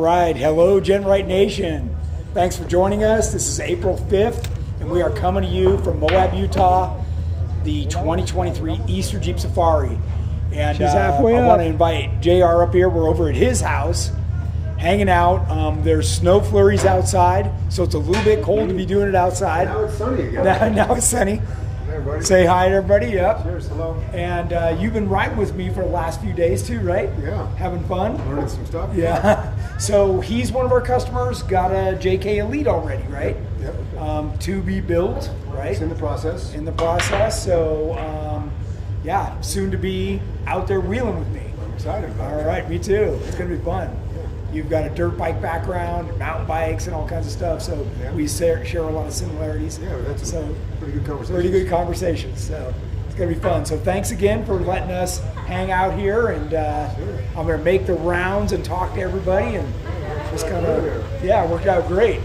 right. Hello, GenRight Nation. Thanks for joining us. This is April 5th, and we are coming to you from Moab, Utah, the 2023 Easter Jeep Safari. And I want to invite JR up here. We're over at his house, hanging out. There's snow flurries outside, so it's a little bit cold to be doing it outside. Now it's sunny again. Now it's sunny. Hey, say hi to everybody. Yep. Cheers. Hello. And you've been riding with me for the last few days too, right? Yeah. Having fun? Learning some stuff. Yeah. So he's one of our customers, got a JK Elite already, right? Yep. To be built, right? It's in the process. In the process. So, yeah, soon to be out there wheeling with me. I'm excited about it. All right, me too. It's going to be fun. You've got a dirt bike background, mountain bikes, and all kinds of stuff. So we share a lot of similarities. Yeah, that's a pretty good conversation. Pretty good conversations. So it's going to be fun. So thanks again for letting us hang out here. And I'm going to make the rounds and talk to everybody. And just kind of, it worked out great.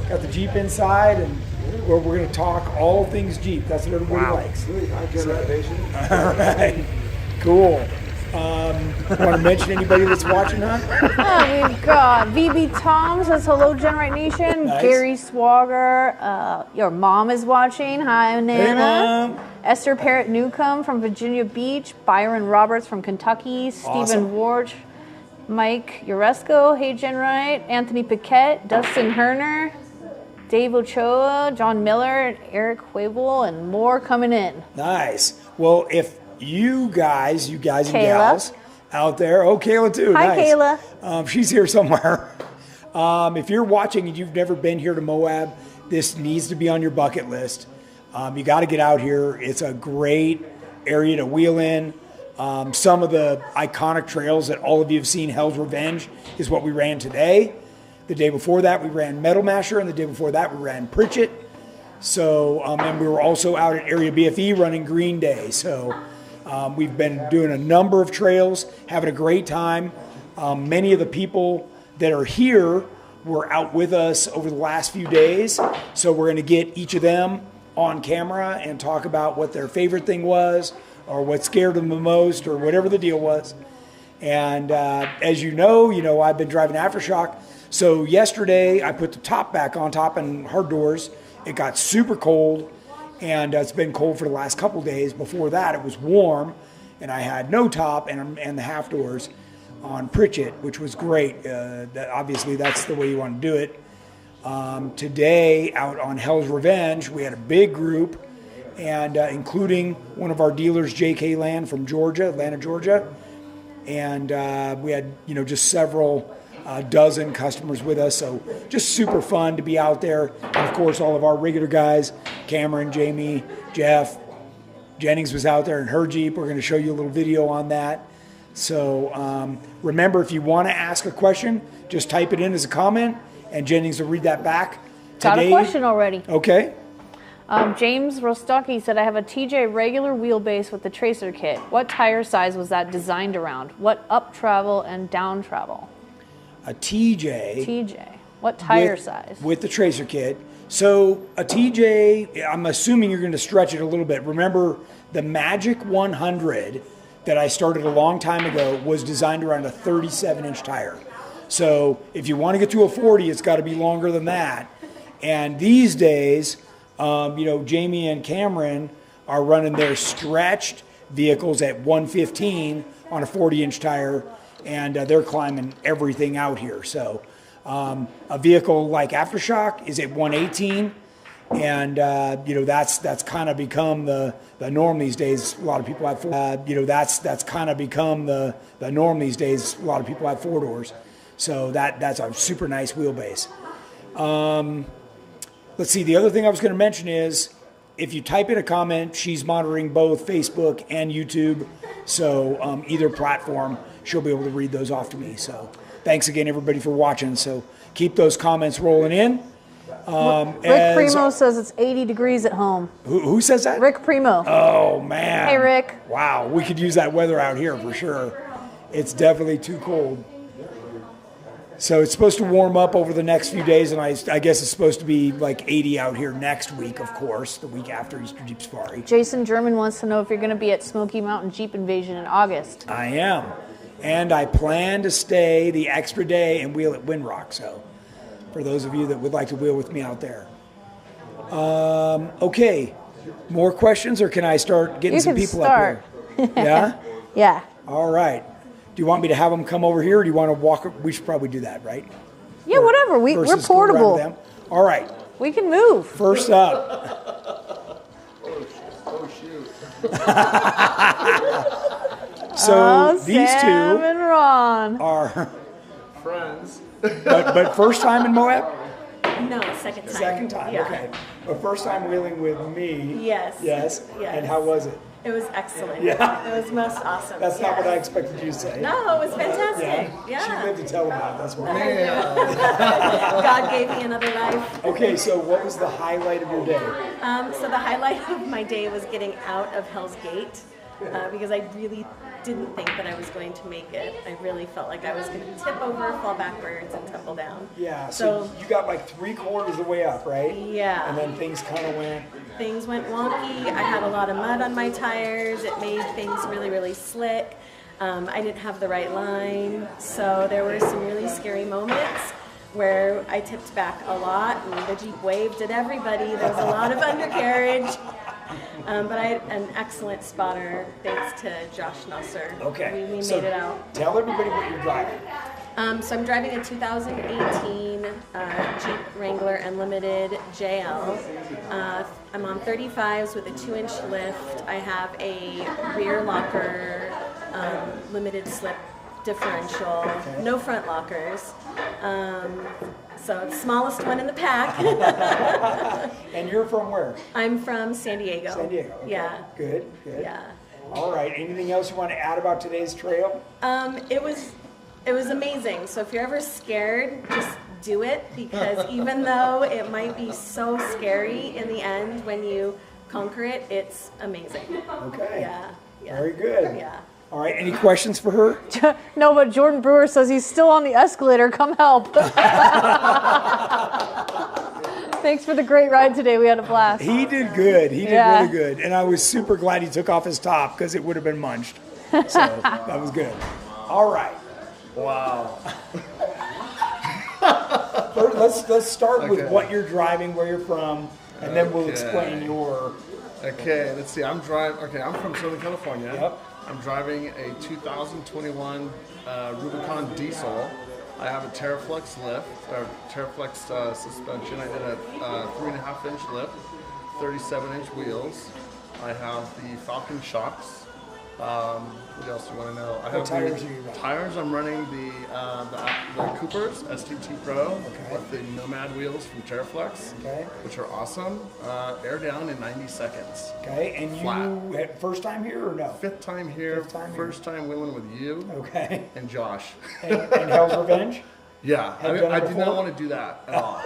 Got the Jeep inside, and we're going to talk all things Jeep. That's what everybody likes. Hi, GenRight Nation. All right. Cool. Want to mention anybody that's watching, huh? We've got VB Tom says hello, GenRight Nation. Nice. Gary Swager, your mom is watching. Hi, Nana. Hey, Mom. Esther Parrott Newcomb from Virginia Beach. Byron Roberts from Kentucky. Awesome. Stephen Warch. Mike Uresco. Hey, GenRight. Anthony Paquette. Dustin Herner. Dave Ochoa. John Miller. Eric Huevel, and more coming in. Nice. Well, if you guys and Kayla. gals out there. Oh, Kayla too. Hi, nice. Kayla. She's here somewhere. If you're watching and you've never been here to Moab, this needs to be on your bucket list. You got to get out here. It's a great area to wheel in. Some of the iconic trails that all of you have seen, Hell's Revenge, is what we ran today. The day before that, we ran Metal Masher, and the day before that, we ran Pritchett. So, and we were also out at Area BFE running Green Day. So, we've been doing a number of trails, having a great time. Many of the people that are here were out with us over the last few days. So we're going to get each of them on camera and talk about what their favorite thing was, or what scared them the most, or whatever the deal was. And as you know, I've been driving Aftershock. So yesterday I put the top back on top and hard doors. It got super cold. And it's been cold for the last couple days. Before that, it was warm, and I had no top and the half doors on Pritchett, which was great. Obviously, that's the way you want to do it. Today, out on Hell's Revenge, we had a big group, and including one of our dealers, J.K. Land from Georgia, Atlanta, Georgia. And we had, just several dozen customers with us, so just super fun to be out there. And of course, all of our regular guys, Cameron, Jamie, Jeff, Jennings was out there in her Jeep. We're going to show you a little video on that. So remember, if you want to ask a question, just type it in as a comment, and Jennings will read that back. Got a question already. Okay. James Rostocki said, I have a TJ regular wheelbase with the tracer kit. What tire size was that designed around? What up travel and down travel? A TJ. What tire size? With the tracer kit. So a TJ, I'm assuming you're going to stretch it a little bit. Remember, the Magic 100 that I started a long time ago was designed around a 37-inch tire. So if you want to get to a 40, it's got to be longer than that. And these days, Jamie and Cameron are running their stretched vehicles at 115 on a 40-inch tire. And they're climbing everything out here. So a vehicle like Aftershock is at 118, and that's kind of become the norm these days. A lot of people have that's kind of become the norm these days. A lot of people have four doors, so that's a super nice wheelbase. Let's see. The other thing I was going to mention is, if you type in a comment, she's monitoring both Facebook and YouTube, so either platform, she'll be able to read those off to me. So thanks again, everybody, for watching. So keep those comments rolling in. Rick Primo says it's 80 degrees at home. Who says that? Rick Primo. Oh, man. Hey, Rick. Wow, we could use that weather out here for sure. It's definitely too cold. So it's supposed to warm up over the next few days, and I guess it's supposed to be like 80 out here next week, of course, the week after Easter Jeep Safari. Jason German wants to know if you're going to be at Smoky Mountain Jeep Invasion in August. I am. And I plan to stay the extra day and wheel at Windrock. So for those of you that would like to wheel with me out there. Okay. More questions, or can I start getting some people up here? Yeah? Yeah. All right. Do you want me to have them come over here, or do you want to walk? We should probably do that, right? Yeah, whatever. We're Versus go around to portable. them. All right. We can move. First up. Oh, shoot. So these Sam two and Ron. are, Friends. but first time in Moab? No, second time. Second time, Yeah. okay. But first time wheeling with me. Yes. Yes. Yes. And how was it? It was excellent. Yeah. It was most awesome. That's not what I Yes. expected you to say. No, it was fantastic. She lived to tell about it. That's why. God gave me another life. Okay, so what was the highlight of your day? So the highlight of my day was getting out of Hell's Gate because I really didn't think that I was going to make it. I really felt like I was going to tip over, fall backwards, and tumble down. Yeah, so you got like 3/4 of the way up, right? Yeah. And then things kind of went. Things went wonky. I had a lot of mud on my tires. It made things really, really slick. I didn't have the right line. So there were some really scary moments where I tipped back a lot and the Jeep waved at everybody. There was a lot of undercarriage. But I had an excellent spotter thanks to Josh Nusser. Okay. We So made it out. Tell everybody what you're driving. So I'm driving a 2018 Jeep Wrangler Unlimited JL. I'm on 35s with a 2-inch lift. I have a rear locker, limited slip differential, no front lockers. So it's the smallest one in the pack. And you're from where? I'm from San Diego. San Diego. Okay. Yeah. Good, good. Yeah. All right. Anything else you want to add about today's trail? It was amazing. So if you're ever scared, just do it because even though it might be so scary in the end, when you conquer it, it's amazing. Okay. Yeah. Yeah. Very good. Yeah. All right. Any questions for her? No, but Jordan Brewer says he's still on the escalator. Come help. Thanks for the great ride today. We had a blast. He did good. He did Yeah. really good. And I was super glad he took off his top because it would have been munched. So that was good. All right. Wow. Let's start with Okay. what you're driving, where you're from, and then we'll Okay. explain your. Okay, let's see. I'm from Southern California. Yep. I'm driving a 2021 Rubicon diesel. I have a Terraflex lift, or Terraflex suspension. I did a 3.5-inch lift, 37-inch wheels. I have the Falcon shocks. What else do you want to know? I have tires the are you running? tires. I'm running the Coopers STT Pro Okay. with the Nomad wheels from Terraflex, Okay. which are awesome. Air down in 90 seconds. Okay, and Flat. you had first time here or no? Fifth time here, Fifth time here. first time wheeling with you Okay. and Josh. And Hell's Revenge? Yeah, Have you done I it did before? not want to do that at all.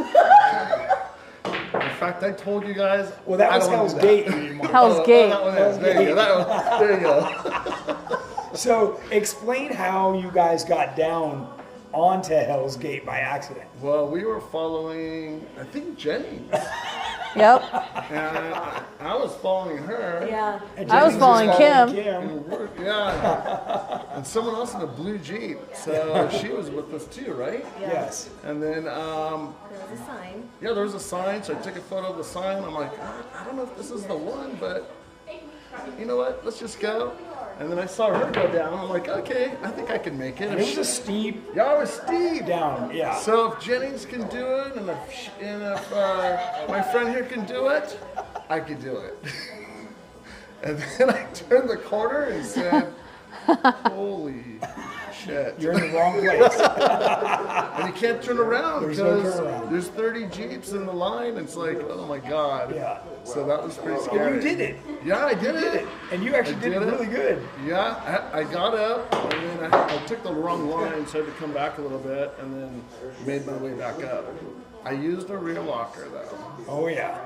In fact, I told you guys. Well, that I was don't wanna Hell's do Gate. that. you didn't Hell's Gate. That one is. There you go. There you go. So explain how you guys got down onto Hell's Gate by accident. Well, we were following, I think, Jenny. Yep. And I was following her. Yeah. And I was Jenny's following just Kim. Yeah. And someone else in a blue Jeep. So she was with us too, right? Yeah. Yes. And then, There was a sign. yeah, there was a sign. So I took a photo of the sign. I'm like, I don't know if this is the one, but you know what? Let's just go. And then I saw her go down. I'm like, okay, I think I can make it. And it was a steep Yeah, it was steep. down. Yeah. So if Jennings can do it, and if my friend here can do it, I could do it. And then I turned the corner and said, holy shit. You're in the wrong place. And you can't turn around There's no because turnaround. there's 30 Jeeps in the line. It's like, oh my God. Yeah. So that was pretty scary. And you did it. Yeah, I did You did it. it. And you actually did it really good. Yeah, I got up and then I took the wrong line, so I had to come back a little bit and then made my way back up. I used a rear locker though. Oh, yeah.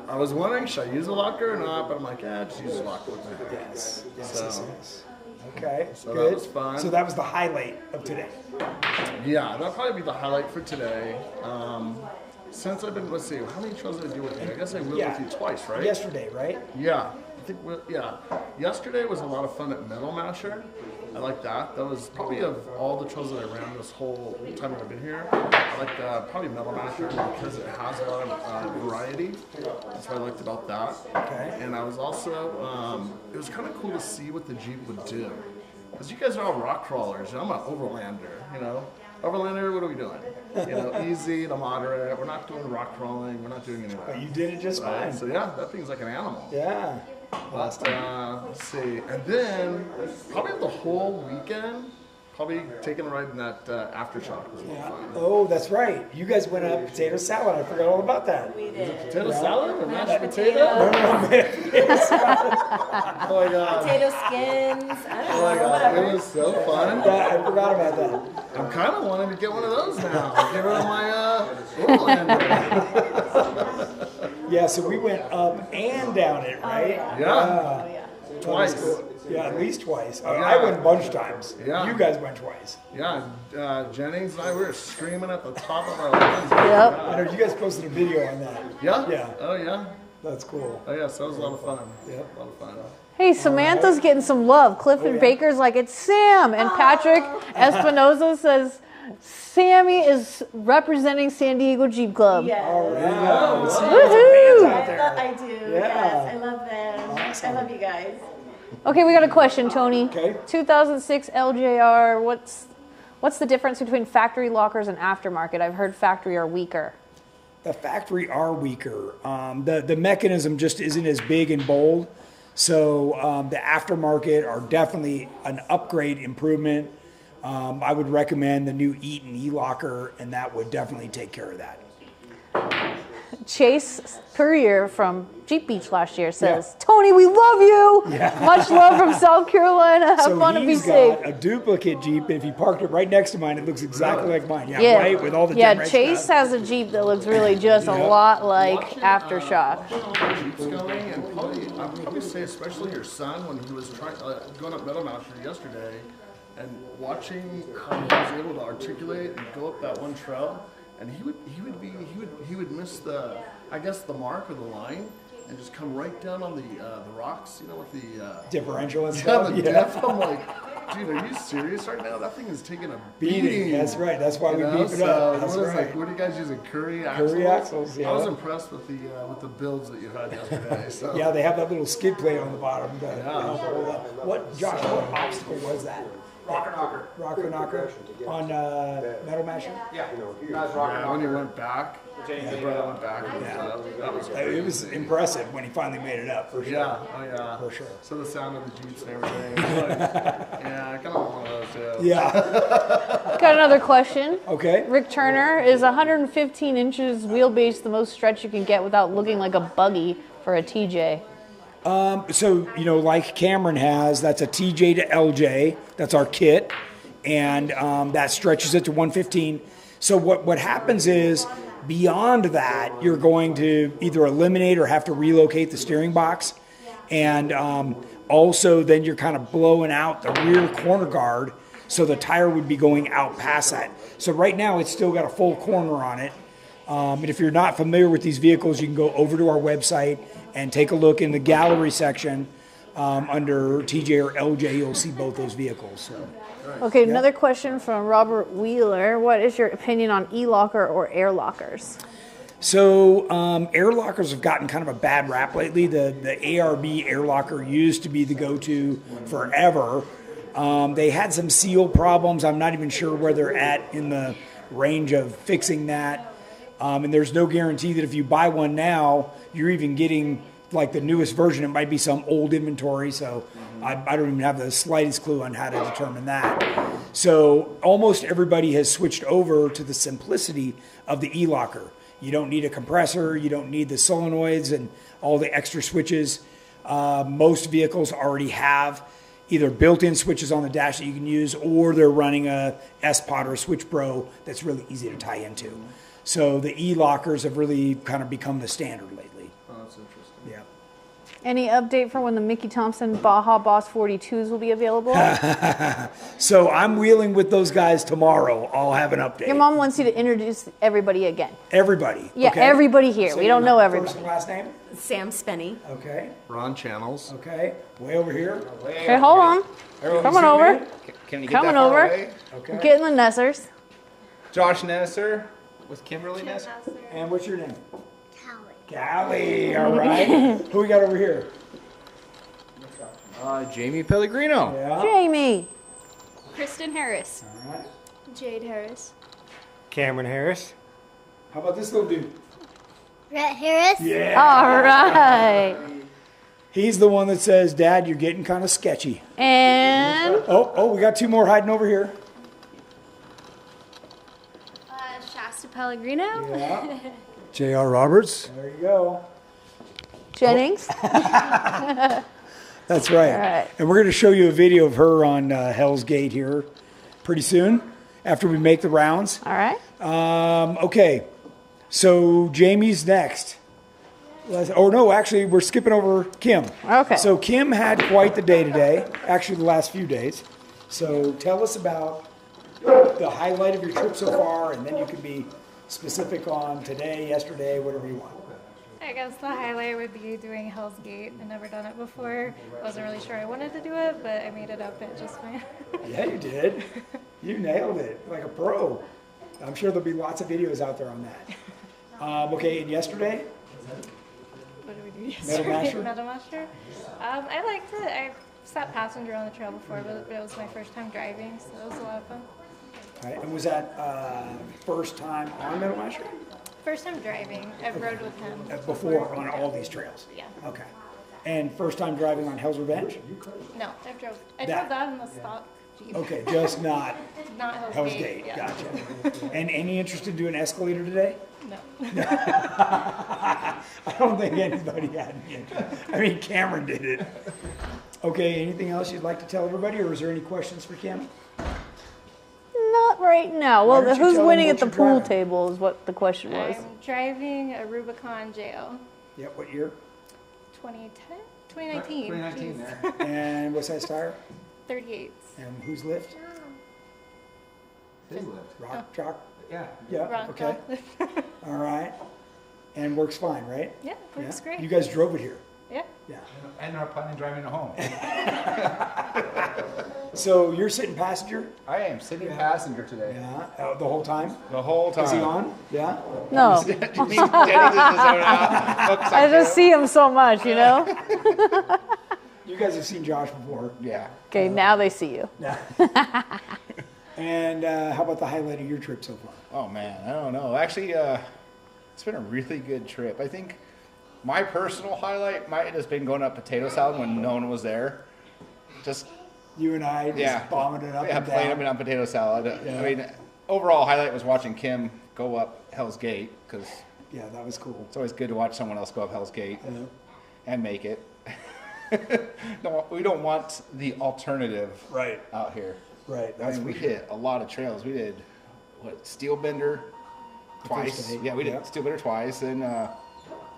I was wondering, should I use a locker or not? But I'm like, yeah, just use a locker. What the heck? Yes. Yes, So- yes, yes. Okay. So good. that was fun. So that was the highlight of today. Yeah, that'll probably be the highlight for today. Since I've been, let's see, how many trails did I do with you? I guess I wheeled Yeah. with you twice, right? Yesterday, right? Yeah, I think, yeah. Yesterday was a lot of fun at Metal Masher. I like that. That was probably of all the trails that I ran this whole time that I've been here, I like probably Metal Masher because it has a lot of variety. That's what I liked about that. Okay. And I was also, it was kind of cool to see what the Jeep would do. Because you guys are all rock crawlers, and I'm an overlander, you know. Overlander, what are we doing? You know, easy to moderate. We're not doing rock crawling. We're not doing any of that. But you did it just fine. So yeah, that thing's like an animal. Yeah. But let's see, and then probably the whole weekend, probably taking a ride in that aftershock was a lot of fun. Oh, that's right. You guys went up potato salad. I forgot all about that. We did. Potato salad or mashed potato. potato? No, man. Oh my god. Potato skins. I don't Oh my know, god, whatever. it was so fun. I forgot about that. I'm kind of wanting to get one of those now. Get rid of my Overlander. Yeah, so we went up and down it, right? Yeah. Oh, yeah. Twice. Yeah, at least twice. Yeah. I went a bunch of times. Yeah. You guys went twice. Yeah, Jennings and I, we were screaming at the top of our lungs. Yep. I know you guys posted a video on that. Yeah? Yeah. Oh yeah. That's cool. Oh yeah, so that was a lot of fun. Yep. A lot of fun. Hey, Samantha's getting some love. Clifton yeah. Baker's like, it's Sam. And Patrick Espinoza says, Sammy is representing San Diego Jeep Club. Yes. All right. Let's see Woohoo! what's out there. I do. Yeah. Yes. I love them. Awesome. I love you guys. Okay, we got a question, Tony. Okay. 2006 LJR, what's the difference between factory lockers and aftermarket? I've heard factory are weaker. The factory are weaker. The mechanism just isn't as big and bold. So the aftermarket are definitely an upgrade improvement. I would recommend the new Eaton E-Locker, and that would definitely take care of that. Chase Courier from Jeep Beach last year says, Tony, we love you. Much love from South Carolina. Have fun and be he's safe. got a duplicate Jeep, and if you parked it right next to mine, it looks exactly like mine. Yeah, Yeah, right, with all the yeah. GenRight Chase stuff. has a Jeep that looks really just a lot like Aftershock. Watching all the Jeeps going, and probably, I'd probably say especially your son when he was trying going up Metal Mountain yesterday, and watching how he was able to articulate and go up that one trail, and he would miss the, I guess, the mark or the line, and just come right down on the rocks, you know, with the Differential and yeah, stuff. the depth. I'm like, dude, are you serious right now? That thing is taking a beating. That's right. That's why we You know, beef it so up. That's what is, right. like, what are you guys using? Curry axles? Curry axles, yeah. I was impressed with the builds that you had yesterday. So. Yeah, they have that little skid plate on the bottom to Yeah. help hold up. What, Josh, what obstacle was that? Rocker knocker. Rocker knocker on Metal Masher? Yeah. Guys, rocker Yeah, when knocker. you went back, the brother went back. That was great. It was impressive when he finally made it up, for sure. Yeah, oh yeah. For sure. So the sound of the Jeeps and everything. Like, yeah, I kind of want one of those too. Yeah. Got another question. Okay. Rick Turner, is 115 inches wheelbase the most stretch you can get without looking like a buggy for a TJ? So, you know, like Cameron has, that's a TJ to LJ. That's our kit. And that stretches it to 115. So what happens is, beyond that, you're going to either eliminate or have to relocate the steering box. And also then you're kind of blowing out the rear corner guard. So the tire would be going out past that. So right now it's still got a full corner on it. And if you're not familiar with these vehicles, you can go over to our website and take a look in the gallery section under TJ or LJ. You'll see both those vehicles. So. Okay, another question from Robert Wheeler. What is your opinion on e-locker or air lockers? So air lockers have gotten kind of a bad rap lately. The ARB air locker used to be the go-to forever. They had some seal problems. I'm not even sure where they're at in the range of fixing that. And there's no guarantee that if you buy one now, you're even getting like the newest version. It might be some old inventory, so I don't even have the slightest clue on how to determine that. So almost everybody has switched over to the simplicity of the e-locker. You don't need a compressor, you don't need the solenoids and all the extra switches. Most vehicles already have either built-in switches on the dash that you can use, or they're running a S-Pod or a Switch Pro that's really easy to tie into. So the e-lockers have really kind of become the standard lately. Oh, that's interesting. Yeah. Any update for when the Mickey Thompson Baja Boss 42s will be available? So I'm wheeling with those guys tomorrow. I'll have an update. Your mom wants you to introduce everybody again. Everybody. Yeah, okay? everybody here. So We don't know everybody. First and last name? Sam Spenny. Okay. Ron Channels. Okay. Way over here. Okay, hold on. Coming over. Can you get Coming that far over. away? Okay. Getting the Nessers. Josh Nesser with Kimberly Nesser. And what's your name? Callie. Callie. All right. Who we got over here? Jamie Pellegrino. Yeah. Jamie. Kristen Harris. All right. Jade Harris. Cameron Harris. How about this little dude? Rhett Harris. Yeah. All right. He's the one that says, Dad, you're getting kind of sketchy. And Oh, we got two more hiding over here. Shasta Pellegrino. Yeah. J.R. Roberts. There you go. Jennings. That's right. All right. And we're going to show you a video of her on Hell's Gate here pretty soon after we make the rounds. All right. Okay. So Jamie's next. Oh, no, actually, we're skipping over Kim. Okay. So Kim had quite the day today, actually the last few days. So tell us about the highlight of your trip so far, and then you can be specific on today, yesterday, whatever you want. I guess the highlight would be doing Hell's Gate. I've never done it before. I wasn't really sure I wanted to do it, but I made it up it just fine. Yeah, you did. You nailed it like a pro. I'm sure there'll be lots of videos out there on that. Okay, and yesterday? What did we do yesterday? Masher? Metal Masher. I liked it. I've sat passenger on the trail before, but it was my first time driving, so it was a lot of fun. All right, and was that first time on Metal Masher? First time driving. I've rode with him. Before on all these trails? Yeah. Okay. And first time driving on Hell's Revenge? No, I That- drove that in the stock Jeep. Okay, just not Not Hell's Gate. Yeah. Gotcha. And any interest in doing Escalator today? No. I don't think anybody had any interest. I mean, Cameron did it. Okay, anything else you'd like to tell everybody, or is there any questions for Kim? Not right now. Why Well, don't you who's tell them winning what at the you're pool driving? table is what the question was. I'm driving a Rubicon JL. Yeah, what year? 2010? 2019. 2019 Jeez. there. And what size tire? 38s. And whose lift? His lift. Rock, chalk? Yeah. Yeah, Rock okay. top. All right. And works fine, right? Yeah, works great. You guys drove it here? Yeah. Yeah. And are planning on driving it home. So you're sitting passenger? I am sitting passenger today. Yeah. The whole time? The whole time. Is he on? Yeah. No, Denny's in his own out. Looks I like just see him so much, you know? You guys have seen Josh before. Yeah. Okay, now they see you. And how about the highlight of your trip so far? Oh man, I don't know. Actually, it's been a really good trip. I think my personal highlight might have just been going up potato salad when no one was there. Just You and I just bombing it up yeah, and playing down. up and on potato salad. Yeah. I mean, overall highlight was watching Kim go up Hell's Gate because Yeah, that was cool. it's always good to watch someone else go up Hell's Gate Yeah. and make it. No, we don't want the alternative Right. out here. Right. I That's mean, we for sure. hit a lot of trails. We did Steel Bender twice. first day, Yeah, we did yeah. Steel Bender twice. Then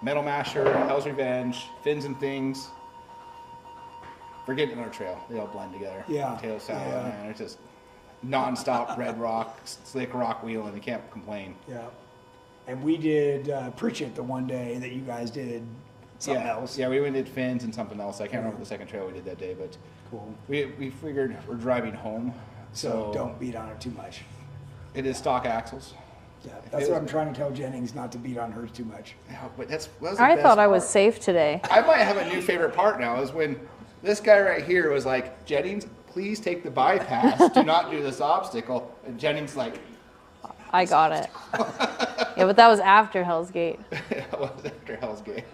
Metal Masher, Hell's Revenge, Fins and Things. Forget another trail. They all blend together. Yeah, Potato salad, yeah. man. It's just non-stop red rock, slick rock wheeling. You can't complain. Yeah. And we did Preach It the one day that you guys did something yeah. else. Yeah, we went and did Fins and something else. I can't remember the second trail we did that day, but Cool. we figured we're driving home. So don't beat on it too much. It is stock axles. Yeah. That's what I'm trying to tell Jennings, not to beat on hers too much. Yeah, but that was the I best thought I was part. safe today. I might have a new favorite part now is when this guy right here was like, Jennings, please take the bypass. Do not do this obstacle. And Jennings like, I got it. Yeah, but that was after Hell's Gate. was after Hell's Gate.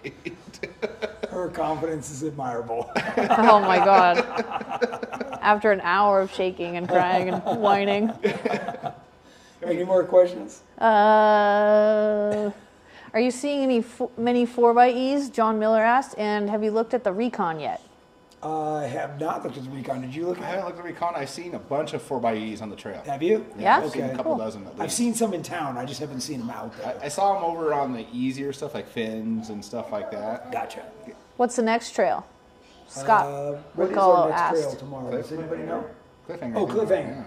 Her confidence is admirable. Oh my God. After an hour of shaking and crying and whining. Any more questions? Are you seeing many 4xEs? John Miller asked. And have you looked at the Recon yet? I have not looked at the Recon. Did you look I at it? haven't looked at the Recon. I've seen a bunch of 4xEs on the trail. Have you? Yeah? I've seen a Okay. couple Cool. dozen at least. I've seen some in town. I just haven't seen them out there. I saw them over on the easier stuff like Fins and stuff like that. Gotcha. What's the next trail? Scott What is Ricolo our next trail asked. tomorrow? Does anybody know? Cliffhanger. Oh, I think. Cliffhanger. Yeah.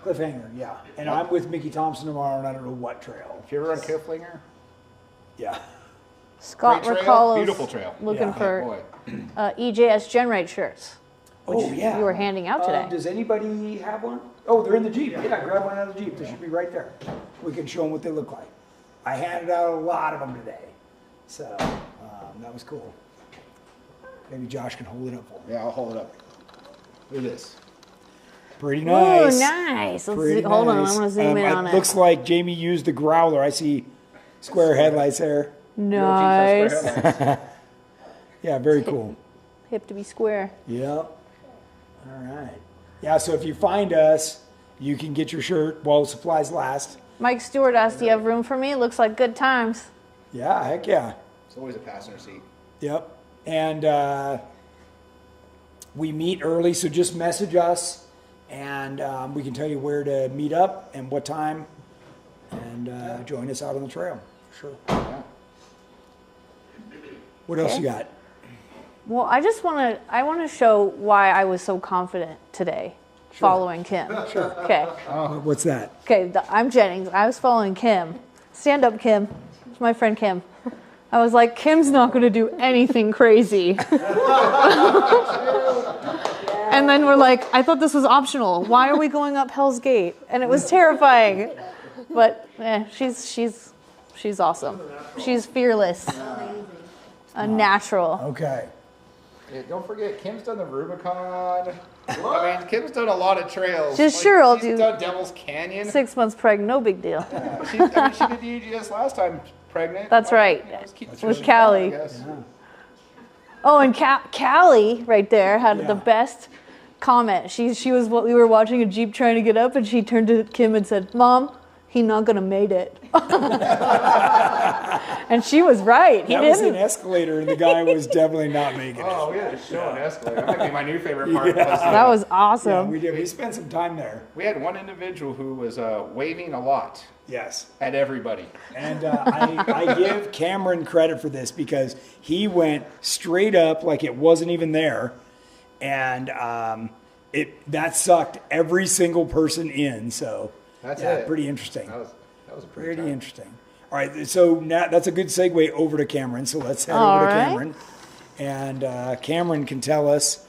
Cliffhanger, yeah. And I'm with Mickey Thompson tomorrow, and I don't know what trail. If you ever on Cliffhanger, Yeah. Scott great trail, Ricolo's beautiful trail. looking Yeah. for Boy. EJS GenRight shirts. Oh, yeah. you were handing out today. Does anybody have one? Oh, they're in the Jeep. Yeah, grab one out of the Jeep. They should be right there. We can show them what they look like. I handed out a lot of them today. So that was cool. Maybe Josh can hold it up for me. Yeah, I'll hold it up. Look at this. Pretty nice. Ooh, nice. Let's Pretty see. Hold on, I nice. want to zoom in on it. it. Looks like Jamie used the growler. I see square headlights there. Nice. Yeah, very cool. Hip to be square. Yep. All right. Yeah, so if you find us, you can get your shirt while supplies last. Mike Stewart asked, do you have room for me? Looks like good times. Yeah, heck yeah. It's always a passenger seat. Yep. And we meet early, so just message us, and we can tell you where to meet up and what time, and join us out on the trail. Sure. Yeah. What else you got? Well, I want to show why I was so confident today following Kim. Sure. Okay. What's that? Okay, I'm Jennings. I was following Kim. Stand up, Kim. It's my friend Kim. I was like, Kim's not going to do anything crazy. And then we're like, I thought this was optional. Why are we going up Hell's Gate? And it was terrifying. But she's awesome. She's fearless. A natural. Okay. Yeah, don't forget, Kim's done the Rubicon. I mean, Kim's done a lot of trails. Just sure I'll she's do- done Devil's Canyon. 6 months pregnant, no big deal. She did the UGS last time, pregnant. That's right. Just keep With pushing Callie. it, I guess. Oh, and Callie right there had Yeah. the best comment. She was we were watching a Jeep trying to get up, and she turned to Kim and said, "Mom, he not gonna made it." And she was right. He That was an didn't. Escalator, and the guy was definitely not making it. Oh, we had a show on Escalator. That might be my new favorite part. That was Yeah, awesome. we did. We spent some time there. We had one individual who was waving a lot Yes. at everybody. And I give Cameron credit for this because he went straight up like it wasn't even there, and that sucked every single person in. So That's yeah, it. pretty interesting. That was a Pretty time. interesting. All right, so now that's a good segue over to Cameron. So let's head All over to right. Cameron, and Cameron can tell us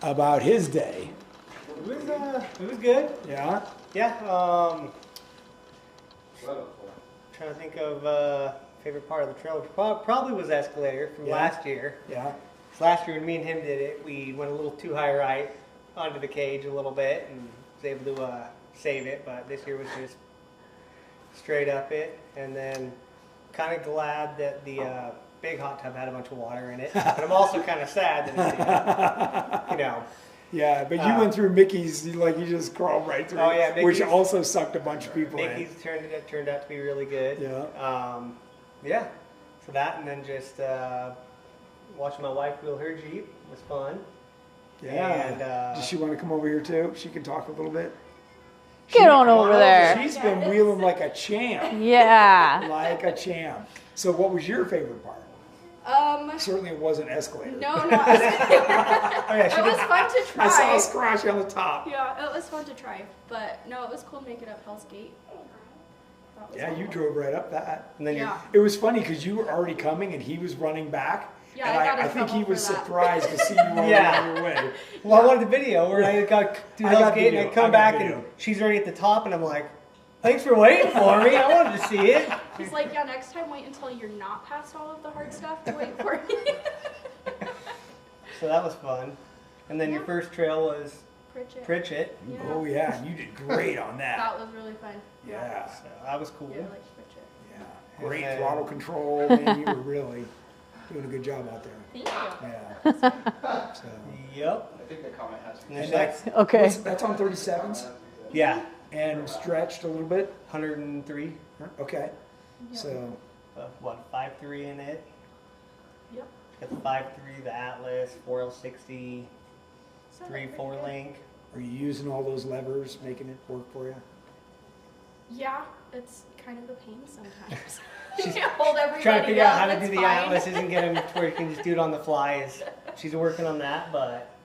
about his day. It was good. Yeah. Yeah. Trying to think of favorite part of the trail. Probably was Escalator from Yeah. last year. Yeah. Last year when me and him did it, we went a little too high right onto the cage a little bit and was able to save it. But this year was just straight up it, and then kind of glad that the big hot tub had a bunch of water in it. But I'm also kind of sad that it didn't, Yeah, but you went through Mickey's, you just crawled right through. Oh, yeah, which Mickey's- also sucked a bunch of people in. Mickey's turned out to be really good. Yeah. Yeah. So that, and then just watching my wife wheel her Jeep was fun. Yeah. And, Does she want to come over here too? She can talk a little bit. Get on over there. She's been wheeling like a champ. Yeah. Like a champ. So what was your favorite part? Certainly it wasn't Escalator. No. Oh, yeah, she It was did. fun to try. I saw us crash on the top. Yeah, it was fun to try, but no, it was cool making up Hell's Gate. That was Yeah, fun. you drove right up that. And then Yeah. It was funny because you were already coming and he was running back. Yeah, and I got in I think he trouble was for that. surprised to see you already Yeah. on your way. Well, I wanted the video where I got through I got Hell's Gate and video. I come I got back video. and she's already at the top and I'm like, thanks for waiting for me. I wanted to see it. He's like, yeah, next time wait until you're not past all of the hard stuff to wait for me. So that was fun. And then your Yeah. first trail was Pritchett. Pritchett. Yeah. Oh yeah, you did great on that. That was really fun. Yeah. So that was cool. Yeah, I liked Pritchett. Yeah. Great Okay. throttle control, man. You were really doing a good job out there. Thank you. Yeah. So. Yep. I think the comment has And then And next, Okay. That's on 37s yeah, and stretched a little bit. 103. Okay. So What, 5.3 in it? Yep. Got the 5.3, the Atlas, 4L60, Sounded 3 pretty 4 good. link. are you using all those levers, making it work for you? Yeah, it's kind of a pain sometimes. You can't hold everybody Trying to figure out how to up, do it's the fine. atlases and get them to where you can just do it on the fly. She's working on that,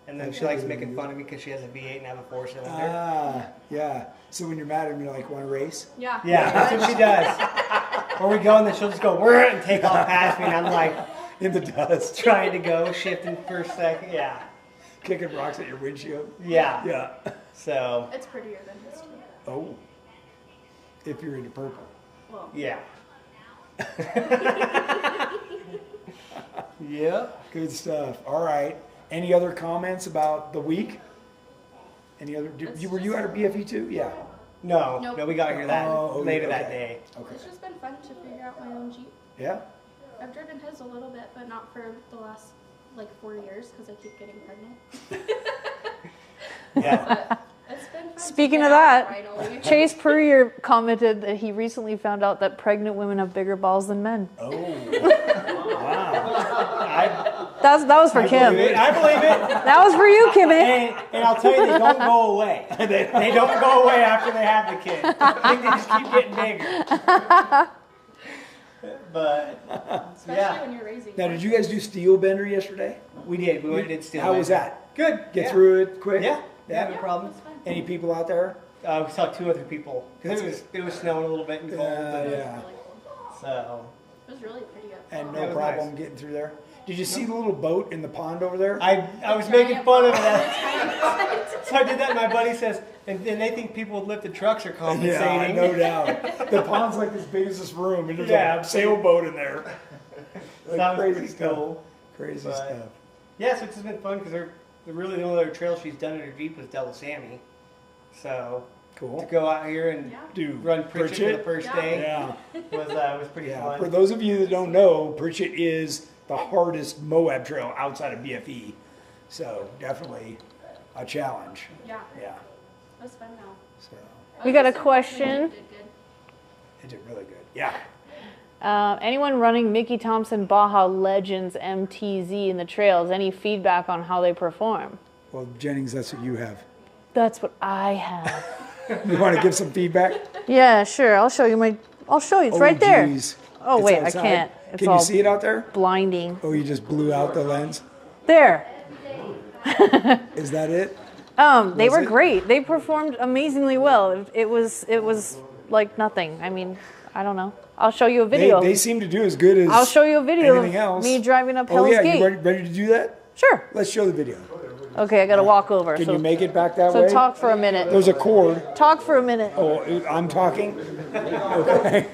and then she likes making fun of me because she has a V8 and I have a 4-cylinder. Ah, yeah. So when you're mad at me, you're like, want to race? Yeah. Yeah, that's what she does. Or we go and then she'll just go "Whir," and take off past me, and I'm like In the dust. trying to go, shifting for a second. Yeah, Kicking rocks at your windshield. yeah. Yeah. So It's prettier than his too. Oh. If you're into purple. Well, yeah. Yep. Good stuff. All right. Any other comments about the week? Any other? Were you at a BFE too? Yeah. No, Nope. no, we got here later that day. Okay. it's just been fun to figure out my own Jeep. Yeah. I've driven his a little bit, but not for the last like 4 years because I keep getting pregnant. Yeah. But it's been fun. to Speaking get of out that, finally. Chase Purrier commented that he recently found out that pregnant women have bigger balls than men. Oh. Wow. That was for Kim. I believe it. That was for you, Kimmy. And I'll tell you, they don't go away. They don't go away after they have the kid. I think they just keep getting bigger. But Especially when you're raising. Now, did you guys do steel bender yesterday? we did. We went and did steel. How was that? Good. Get yeah. through it quick? Yeah. Yeah. No problem. It's fun. Any people out there? We saw 2 other people because it was snowing a little bit and cold. Yeah. Really cool. So It was really pretty up And there. no was problem nice. getting through there. Did you see the little boat in the pond over there? I was making fun of that. So I did that, and my buddy says, and they think people with lifted trucks are compensating. Yeah, no doubt. The pond's like as big as this room, and there's Yeah. a sailboat in there. So that was pretty stuff. cool. Crazy But- stuff. Yeah, so it's just been fun because they're really the only other trail she's done in her Jeep was Del Sammy. So to Cool. go out here and Yeah. Do run Pritchett for the first Yeah. day Yeah. was pretty Yeah. fun. For those of you that don't know, Pritchett is the hardest Moab trail outside of BFE. So definitely a challenge. Yeah, Yeah. it was fun now. So We got a Did question. good. it did really good. Yeah. Anyone running Mickey Thompson Baja Legends MTZ in the trails? Any feedback on how they perform? Well, Jennings, that's what you have. That's what I have. You want to give some feedback? Yeah, sure. I'll show you. It's right there. Geez. Oh, It's wait, I outside. can't. It's Can all you see it out there? blinding. Oh, you just blew out the lens. There. Is that it? They Was were it? great. They performed amazingly well. It was like nothing. I mean, I don't know. I'll show you a video. They seem to do as good as I'll show you a video anything of else. me driving up Oh Hell's yeah, Gate. you ready to do that? Sure. Let's show the video. Okay, I gotta walk over. Can so you make it back that so way? talk for a minute. There's a cord. Talk for a minute. Oh, I'm talking? Okay.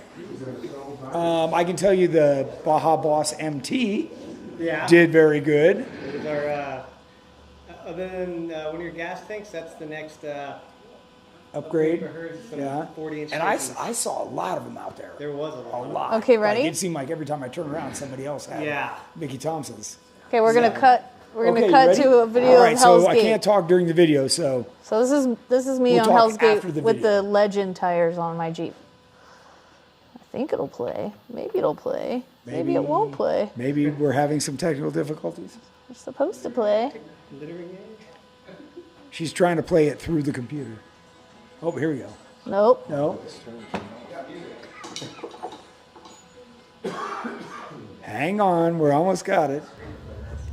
I can tell you the Baja Boss MT Yeah. did very good. It was our, other than one of your gas tanks, that's the next Upgrade. for hers. Some Yeah. 40-inch. And I stations. saw a lot of them out there. There was a A lot. lot. Okay, ready? Like, it seemed like every time I turned around, somebody else had Yeah. Mickey Thompson's. Okay, we're gonna cut. We're gonna Okay, cut ready? to a video All right, of Hell's so I Gate. can't talk during the video, so So this is me We'll on talk Hell's Gate after the with video. the Legend tires on my Jeep. I think it'll play. Maybe it'll play. Maybe it won't play. maybe we're having some technical difficulties. It's supposed to play. Littering edge. She's trying to play it through the computer. Oh, here we go. Nope. No. Hang on, we're almost got it.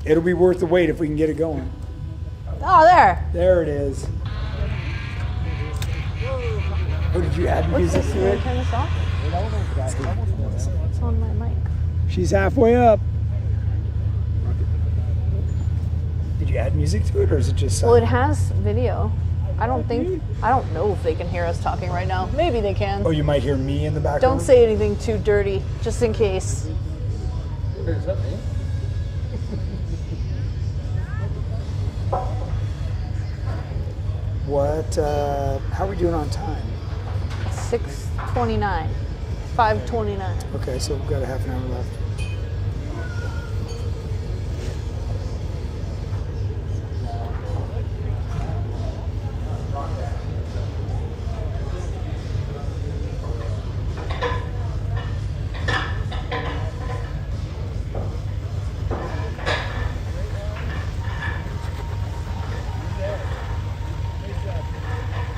It'll be worth the wait if we can get it going. Oh, there. There it is. Oh, did you add What's music this? to Can I it? turn this off? It's on my mic. She's halfway up. Did you add music to it, or is it just? Well, it has video. I don't know if they can hear us talking right now. Maybe they can. Oh, you might hear me in the background. Don't say anything too dirty, just in case. Is that me? What? How are we doing on time? 6:29. 5:29. Okay, so we've got a half an hour left.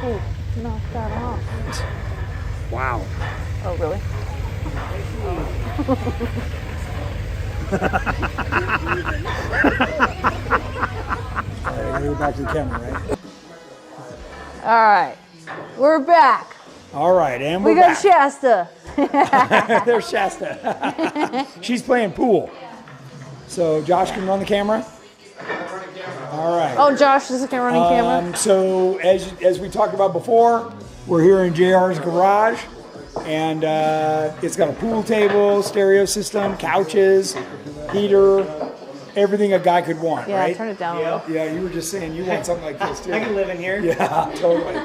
Ooh, knock that off. Wow. Oh, really? Go back to the camera, right? All right, we're back. All right, and We we're got back. Shasta. There's Shasta. She's playing pool. So Josh can run the camera. All right. Oh, Josh is the running camera. So as we talked about before, we're here in JR's garage, and it's got a pool table, stereo system, couches, heater, everything a guy could want, Yeah, right? turn it down a little. Yeah, you were just saying you want something like this too. I can live in here. Yeah, totally.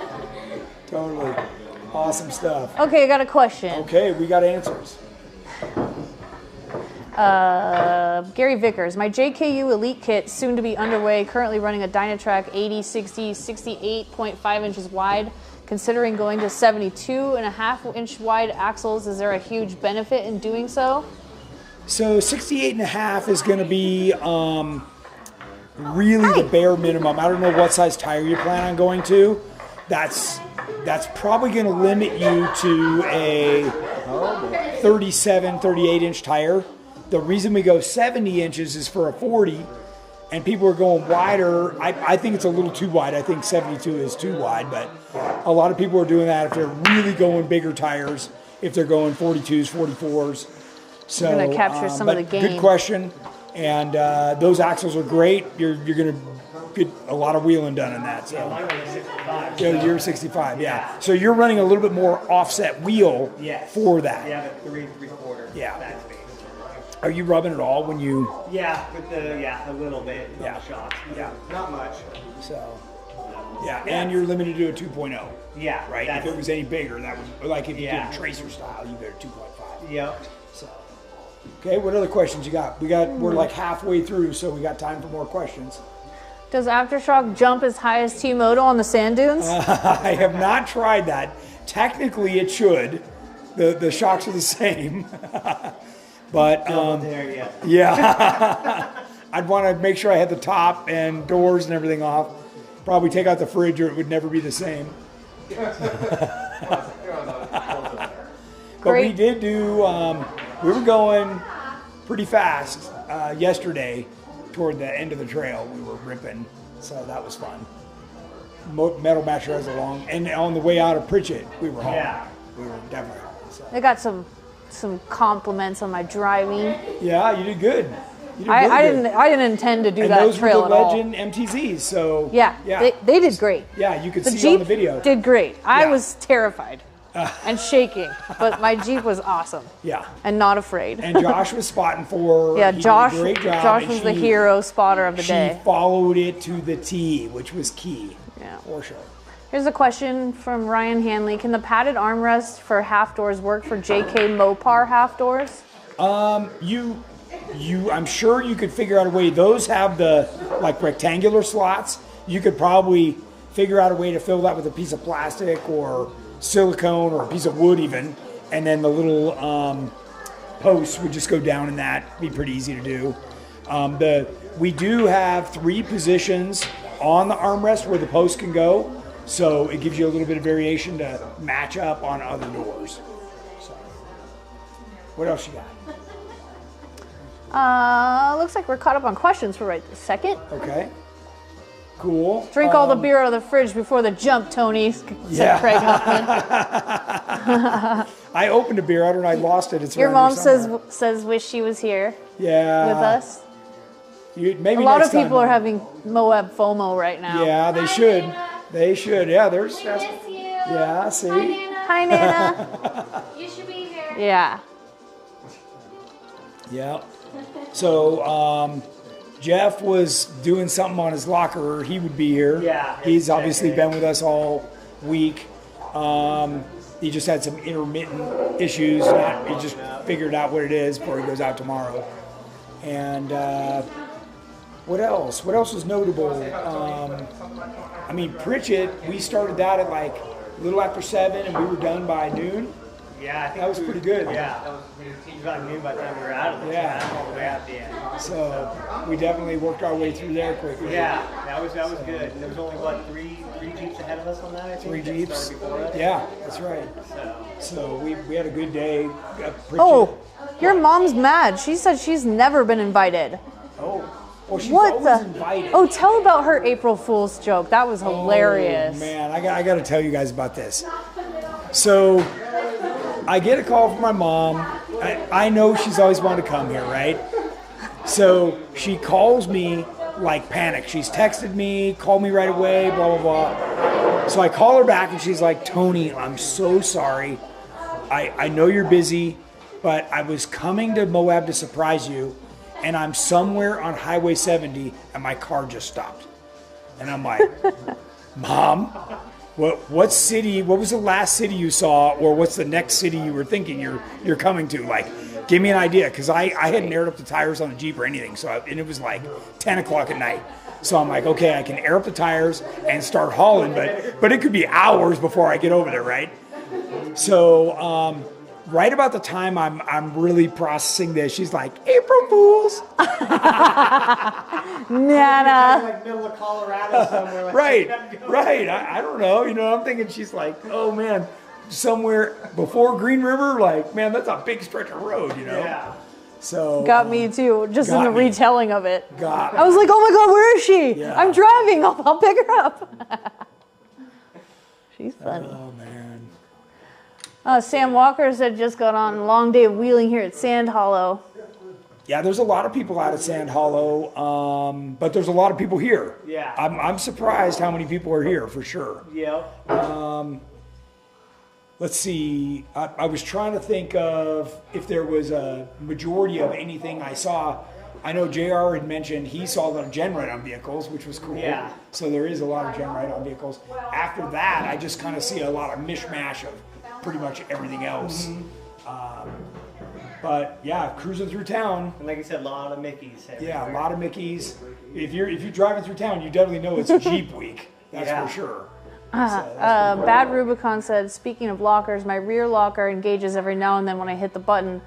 Awesome stuff. Okay, I got a question. Okay, we got answers. Gary Vickers, my JKU Elite kit soon to be underway, currently running a Dynatrack 80, 60, 68.5 inches wide. Considering going to 72.5 inch wide axles, is there a huge benefit in doing so? So 68.5 is going to be really the bare minimum. I don't know what size tire you plan on going to. That's probably going to limit you to a 37, 38 inch tire. The reason we go 70 inches is for a 40, and people are going wider. I think it's a little too wide. I think 72 is too wide, but a lot of people are doing that if they're really going bigger tires, if they're going 42s, 44s. So, You're gonna capture some of the game. Good question. And those axles are great. You're going to get a lot of wheeling done in that. So. Mine was 65. Yeah, you're 65, yeah. So you're running a little bit more offset wheel Yes. for that. Yeah, the 3/4. Yeah. Backspace. Are you rubbing it all when you? Yeah, with the a little bit. Yeah. On the shocks. Yeah. Not much. So. Yeah, and you're limited to a 2.0. Yeah. Right. If it was any bigger, that would like if you Yeah. did a tracer style, you go to 2.5. Yep. So. Okay, what other questions you got? We're like halfway through, so we got time for more questions. Does Aftershock jump as high as T-Moto on the sand dunes? I have not tried that. Technically, it should. The shocks are the same. But There, yeah. yeah, I'd want to make sure I had the top and doors and everything off. Probably take out the fridge, or it would never be the same. But we did do. We were going pretty fast yesterday toward the end of the trail. We were ripping, so that was fun. Metal Masher has a long, and on the way out of Pritchett, we were home. Yeah. We were definitely home. So. I got some compliments on my driving. Yeah, you did good. You did I really good. didn't intend to do And that those trail were at the all. Legend MTZs, so Yeah, yeah, They did great. yeah. You could The see Jeep on the video. did great. I Yeah. was terrified and shaking, but my Jeep was awesome Yeah, and not afraid. and Josh was spotting for. Yeah, he did a Josh. great job, Josh and was the she- hero spotter of the She day. followed it to the T, which was key. Yeah. For sure. Here's a question from Ryan Hanley. Can the padded armrest for half doors work for JK Mopar half doors? I'm sure you could figure out a way. Those have the like rectangular slots. You could probably figure out a way to fill that with a piece of plastic or silicone or a piece of wood even, and then the little posts would just go down in that. Be pretty easy to do. We do have 3 positions on the armrest where the post can go, so it gives you a little bit of variation to match up on other doors. So, what else you got? Looks like we're caught up on questions for right this second. Okay. Cool. Drink all the beer out of the fridge before the jump, Tony, said Yeah. Craig Huffman. I opened a beer out and I lost it. It's Your around mom here somewhere. says wish she was here Yeah. with us. Maybe A lot next of people time. are having Moab FOMO right now. Yeah, they should. They should. Yeah, there's. We miss you. Yeah, see. Hi, Nana. Hi, Nana. You should be here. Yeah. Yeah. So Jeff was doing something on his locker. He would be here. Yeah. He's obviously been with us all week. He just had some intermittent issues. He just figured out what it is before he goes out tomorrow. And what else? What else was notable? I mean, Pritchett, we started that at like a little after 7 and we were done by noon. Yeah, I think That was pretty good. Yeah, that was about noon by the time we were out of it. Yeah. All the way out the end. So we definitely worked our way through there quickly. Yeah, that was good. There was only what three Jeeps ahead of us on that. I think, 3 that Jeeps. started before us. Yeah, that's right. So So we had a good day. Pritchett. Oh, Your mom's mad. She said she's never been invited. Oh. Well, she's What always the? invited. Oh, tell about her April Fool's joke. That was hilarious. Oh, man, I got to tell you guys about this. So, I get a call from my mom. I know she's always wanted to come here, right? So, she calls me like panic. She's texted me, called me right away, blah, blah, blah. So, I call her back and she's like, Tony, I'm so sorry. I know you're busy, but I was coming to Moab to surprise you. And I'm somewhere on Highway 70, and my car just stopped. And I'm like, Mom, what city? What was the last city you saw, or what's the next city you were thinking you're coming to? Like, give me an idea, because I hadn't aired up the tires on the Jeep or anything. And it was like 10 o'clock at night. So I'm like, okay, I can air up the tires and start hauling, but it could be hours before I get over there, right? So. Right about the time I'm really processing this, she's like, April Fools. Nana. Like middle of Colorado somewhere. Like Right. I don't know. I'm thinking she's like, oh man, somewhere before Green River, like, man, that's a big stretch of road, Yeah. So Got me too, just in the retelling of it. Got I was like, oh my God, where is she? Yeah. I'm driving. I'll pick her up. She's funny. Oh man. Sam Walker said just got on a long day of wheeling here at Sand Hollow. Yeah, there's a lot of people out at Sand Hollow, but there's a lot of people here. Yeah. I'm surprised how many people are here for sure. Yep. Let's see. I was trying to think of if there was a majority of anything I saw. I know JR had mentioned he saw a lot of GenRight on vehicles, which was cool. Yeah. So there is a lot of GenRight on vehicles. After that, I just kind of see a lot of mishmash of pretty much everything else. But yeah, cruising through town. And like I said, a lot of Mickeys. Yeah, a lot of Mickeys. If you're driving through town, you definitely know it's Jeep week. That's for sure. Bad Rubicon said, speaking of lockers, my rear locker engages every now and then when I hit the button.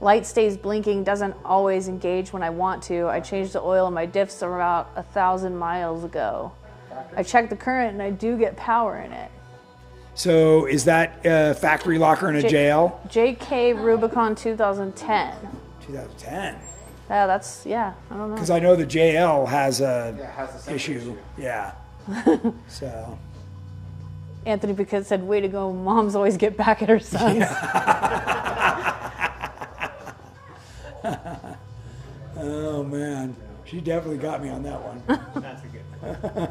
Light stays blinking, doesn't always engage when I want to. I changed the oil in my diffs about 1,000 miles ago. I checked the current and I do get power in it. So is that a factory locker in a JL? JK Rubicon 2010. 2010. Yeah, that's, I don't know. Because I know the JL has a issue. Yeah. So. Anthony Pickett said, way to go, moms always get back at her sons. Oh, man. She definitely got me on that one. That's a good one.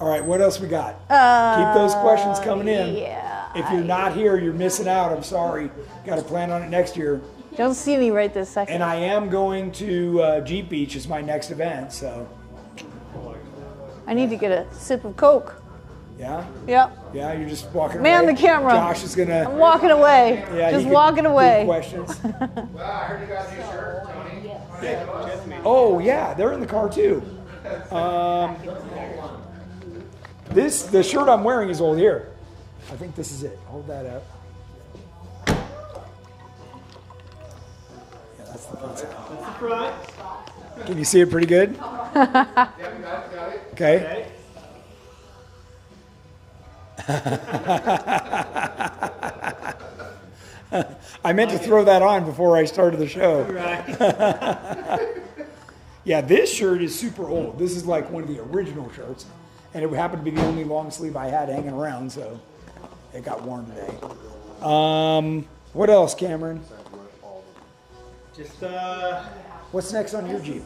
All right, what else we got? Keep those questions coming in. Yeah. If you're not here, you're missing out. I'm sorry. Got to plan on it next year. Don't see me right this second. And I am going to Jeep Beach as my next event, so. I need to get a sip of Coke. Yeah? Yep. Yeah, you're just walking away. Man the camera. Josh is going to. I'm walking away. Yeah, just walking away. Questions. Well, I heard you got a new shirt, Tony. Oh, yeah, they're in the car too. The shirt I'm wearing is old here. I think this is it. Hold that up. Yeah, that's the front side. That's the front. Can you see it pretty good? Okay. I meant to throw that on before I started the show. Right. Yeah, this shirt is super old. This is like one of the original shirts. And it happened to be the only long sleeve I had hanging around, so it got worn today. What else, Cameron? Just, What's next on your Jeep?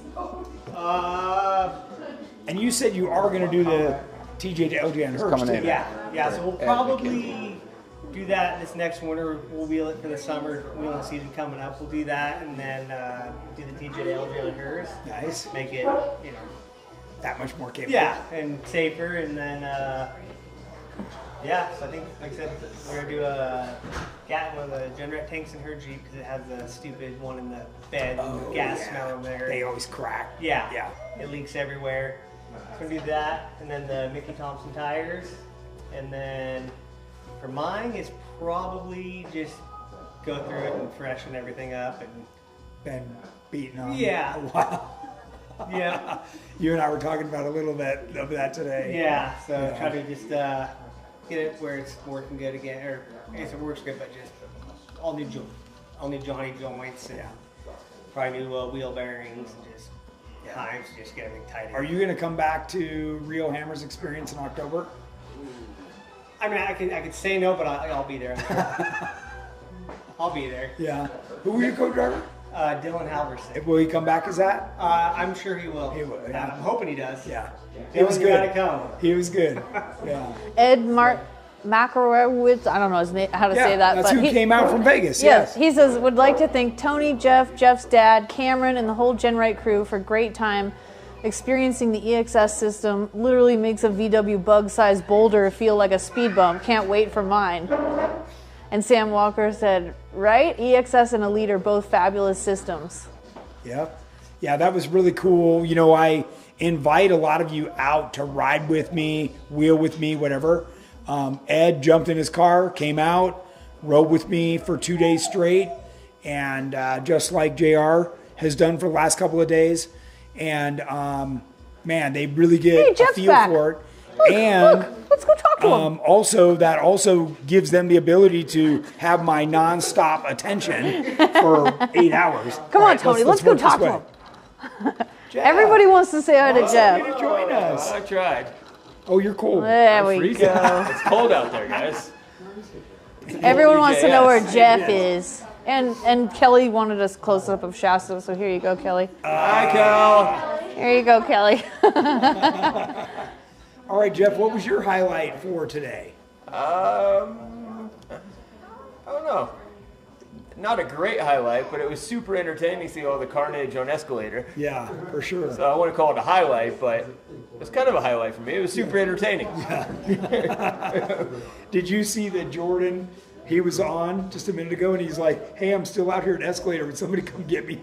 And you said you are going to do the TJ to LJ and Hurst. coming in. yeah, so we'll probably do that this next winter. We'll wheel it for the summer wheeling season coming up. We'll do that and then do the TJ to LJ on hers. Nice. Make it, That much more capable. yeah, and safer. And then, so I think, like I said, we're going to do a one of the GenRight tanks in her Jeep because it has the stupid one in the bed and the gas smell in there. They always crack. Yeah. Yeah. It leaks everywhere. So we're gonna do that, and then the Mickey Thompson tires, and then for mine, it's probably just go through it and freshen everything up and. Been beaten on Yeah. a while. Yeah. You and I were talking about a little bit of that today. Yeah. So try to just get it where it's working good again, or I guess it works good, but just all new joint. only Johnny joints. And probably new wheel bearings and just times to just get everything tight. Are you going to come back to Real Hammers Experience in October? I mean, I could say no, but I'll be there. I'll be there. Yeah. Who were your co-driver? Dylan Halverson. Will he come back as that? I'm sure he will. He will, yeah. I'm hoping he does. Yeah. He was good. Gotta come. He was good. Yeah. Ed Makarowitz, I don't know his name, how to say that. That's but who came out from Vegas. Yes. He says, would like to thank Tony, Jeff's dad, Cameron, and the whole GenRight crew for a great time. Experiencing the EXS system literally makes a VW bug-sized boulder feel like a speed bump. Can't wait for mine. And Sam Walker said, right? EXS and Elite are both fabulous systems. Yep. Yeah, that was really cool. You know, I invite a lot of you out to ride with me, wheel with me, whatever. Ed jumped in his car, came out, rode with me for 2 days straight, and just like JR has done for the last couple of days. And, man, they really get a feel for it. Look, let's go talk to him. Also, that also gives them the ability to have my nonstop attention for 8 hours. Come on, Tony, let's go talk to him. Everybody wants to say hi to Jeff. You to join us. I tried. Oh, you're cool. There we go. It's cold out there, guys. Everyone wants to know where Jeff is. And Kelly wanted us close up of Shasta, so here you go, Kelly. Hi, Kel. Here you go, Kelly. All right, Jeff, what was your highlight for today? I don't know. Not a great highlight, but it was super entertaining to see all the carnage on Escalator. Yeah, for sure. So I wouldn't call it a highlight, but it was kind of a highlight for me. It was super entertaining. Did you see that Jordan, he was on just a minute ago, and he's like, hey, I'm still out here at Escalator. Would somebody come get me?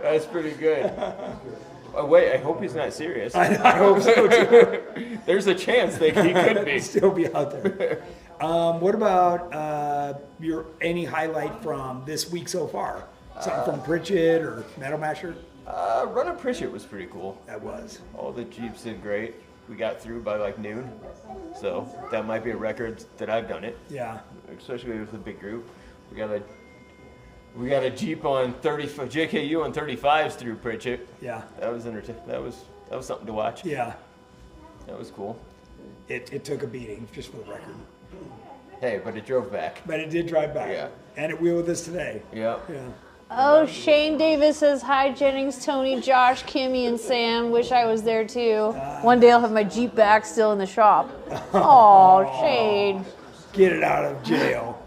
That's pretty good. Oh, wait, I hope he's not serious. I hope so, too. There's a chance that he could be. Still be out there. What about your any highlight from this week so far? Something from Pritchett or Metal Masher? Running Pritchett was pretty cool. That was. All the Jeeps did great. We got through by like noon, so that might be a record that I've done it. Yeah. Especially with a big group. We got a Jeep on JKU on 35s through Pritchett. Yeah. That was That was something to watch. Yeah. That was cool. It took a beating, just for the record. Hey, but it drove back. But it did drive back. Yeah. And it wheeled with us today. Yeah. Yeah. Oh, Shane Davis says, hi, Jennings, Tony, Josh, Kimmy, and Sam. Wish I was there, too. One day I'll have my Jeep back still in the shop. Oh, Shane. Get it out of jail.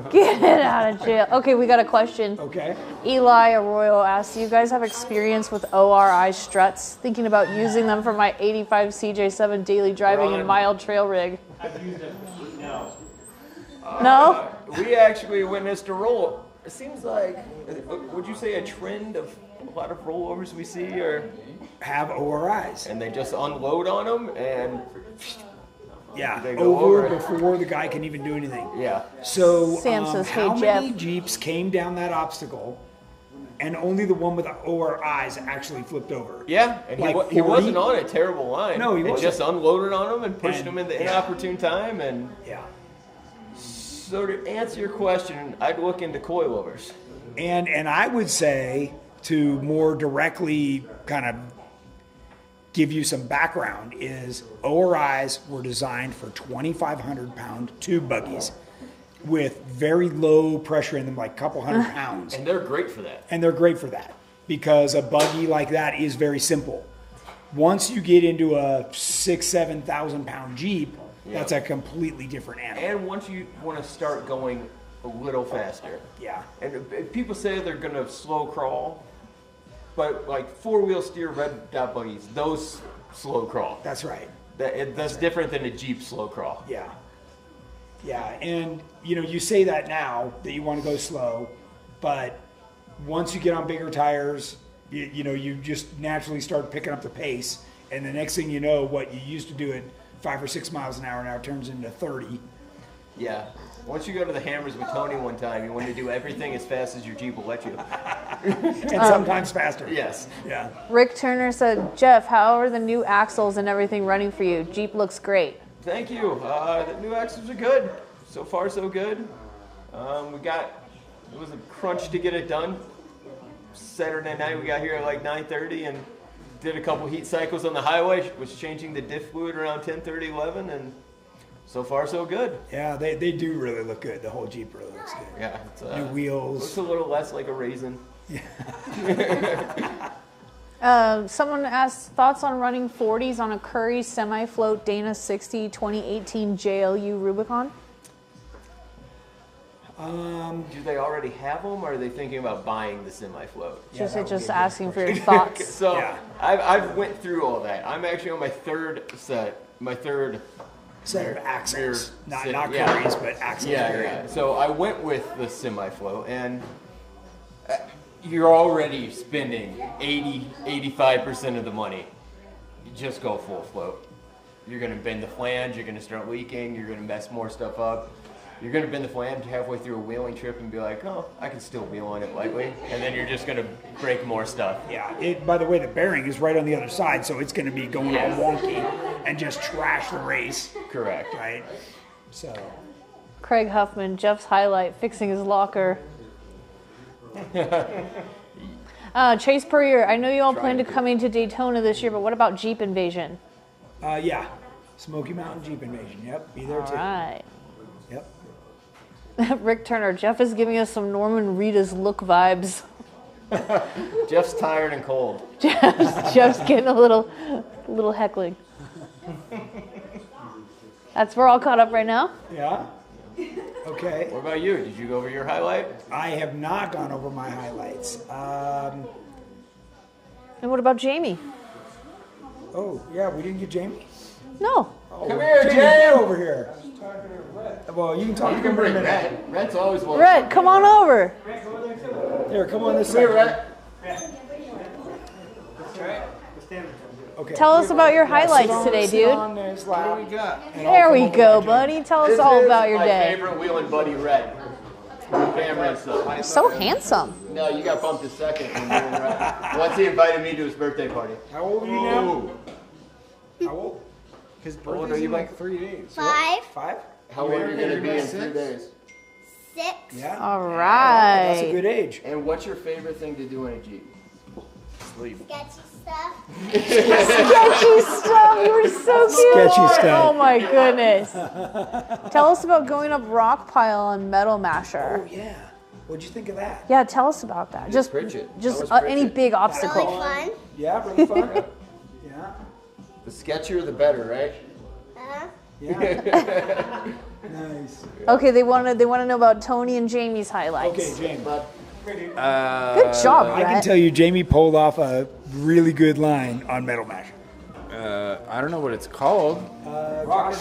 Get it out of jail. Okay, we got a question. Okay. Eli Arroyo asks, do you guys have experience with ORI struts? Thinking about using them for my 85 CJ7 daily driving and mild trail rig. I've used them. No. No? We actually witnessed a roll. It seems like, would you say a trend of a lot of rollovers we see or Have ORIs. and they just unload on them and Yeah. They go Over over it. before the guy can even do anything. yeah. So Sam says, "Hey, how many Jeff." Jeeps came down that obstacle and only the one with the ORIs actually flipped over? Yeah, and Like he 40? wasn't on a terrible line. No, he It wasn't. just unloaded on them and pushed And- them in the yeah. inopportune time. And Yeah. so to answer your question, I'd look into coilovers. And I would say, to more directly kind of give you some background, is ORIs were designed for 2,500 pound tube buggies with very low pressure in them, like a couple hundred pounds. And they're great for that. And they're great for that because a buggy like that is very simple. Once you get into a 7,000 pound Jeep, that's a completely different animal. And once you want to start going a little faster. Yeah. And people say they're going to slow crawl, but like four-wheel steer red dot buggies, those slow crawl. That's right. That's different than a Jeep slow crawl. Yeah. Yeah, and you say that now that you want to go slow, but once you get on bigger tires, you just naturally start picking up the pace, and the next thing you know, what you used to do at 5 or 6 miles an hour now turns into 30. Yeah. Once you go to the Hammers with Tony one time, you want to do everything as fast as your Jeep will let you. And sometimes faster. Yes. Yeah. Rick Turner said, Jeff, how are the new axles and everything running for you? Jeep looks great. Thank you. The new axles are good. So far, so good. It was a crunch to get it done. Saturday night we got here at like 9:30 and did a couple heat cycles on the highway, was changing the diff fluid around 10:30, 11, and so far so good. Yeah, they do really look good. The whole Jeep really looks good. Yeah, it's, New wheels. Looks a little less like a raisin. Someone asked thoughts on running 40s on a Curry semi-float Dana 60 2018 JLU Rubicon. Do they already have them, or are they thinking about buying the semi-float? Just asking for your thoughts. So Yeah. I've went through all that. I'm actually on my third set of axles. Not yeah. Curry's, but axles. Yeah. So I went with the semi-float, and you're already spending 85% of the money. You just go full float. You're going to bend the flange, you're going to start leaking, you're going to mess more stuff up. You're going to bend the flange halfway through a wheeling trip and be like, oh, I can still wheel on it lightly. And then you're just going to break more stuff. Yeah, by the way, the bearing is right on the other side, so it's going to be going all wonky and just trash the race. Correct. Right? So. Craig Huffman, Jeff's highlight, fixing his locker. Chase Purrier, I know you all plan to come into Daytona this year, but what about Jeep Invasion? Yeah. Smoky Mountain Jeep Invasion. Yep, be there too. All right. Yep. Rick Turner, Jeff is giving us some Norman Reedus look vibes. Jeff's tired and cold. Jeff's getting a little heckling. We're all caught up right now. Yeah. Okay. What about you? Did you go over your highlight? I have not gone over my highlights. And what about Jamie? Oh, yeah, we didn't get Jamie? No. Oh, Come here, Jamie, Jay. get over here. Well, you can talk. You can bring Red. Red's always welcome. Red, come on over. Here, come on this Come here, side. Red. Okay. Tell us about your highlights today, Sit dude. on this lap. What do we got? And I'll There come we over go, to buddy. Tell us This all is about your my day. favorite wheeling buddy, Red. Cameron stuff. So handsome. No, you got bumped a second. When you were Red. Once he invited me to his birthday party. How old are you now? How old? His How old are birthday's you, in Mike? like 3 days. 5, 5? How old are you going to be in 3 days? 6. Yeah. All That's a right. good age. And what's your favorite thing to do in a Jeep? Sleep. Sketchy stuff. Sketchy stuff. You were so cute. Sketchy stuff. Oh my goodness. Tell us about going up rock pile on Metal Masher. Oh, yeah. What'd you think of that? Yeah, tell us about that. Just Pritchett. just How was any Pritchett? big Really obstacle. fun. Yeah, really fun. Yeah. The sketchier the better, right? Yeah. Nice. Okay, they want to know about Tony and Jamie's highlights. Okay, Jamie. Good job, I can Brett. tell you, Jamie pulled off a really good line on Metal Masher. I don't know what it's called. Rock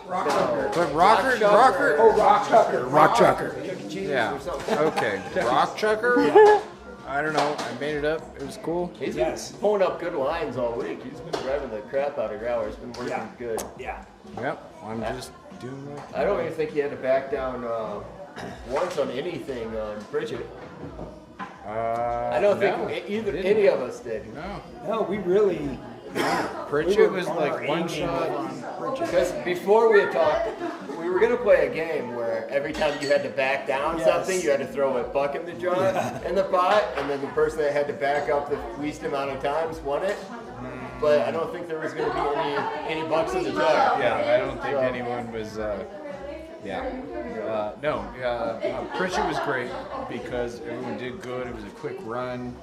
But rocker. Oh, Rock Chucker. Rock Chucker. Yeah. Okay. Rock chucker. I don't know. I made it up. It was cool. He's Yes. been pulling up good lines all week. He's been driving the crap out of Growler. It's been working Yeah. good. Yeah. Yep. I'm just doing my I don't even think he had to back down once on anything on Bridget. I don't think either any of us did. No. No, we really. Pritchett was like one shot. Because before we had talked, we were going to play a game where every time you had to back down Yes. something, you had to throw a buck in the jar in the pot, and then the person that had to back up the least amount of times won it. But I don't think there was going to be any bucks in the jar. Yeah, I don't think anyone was. Pritchett was great because everyone did good. It was a quick run.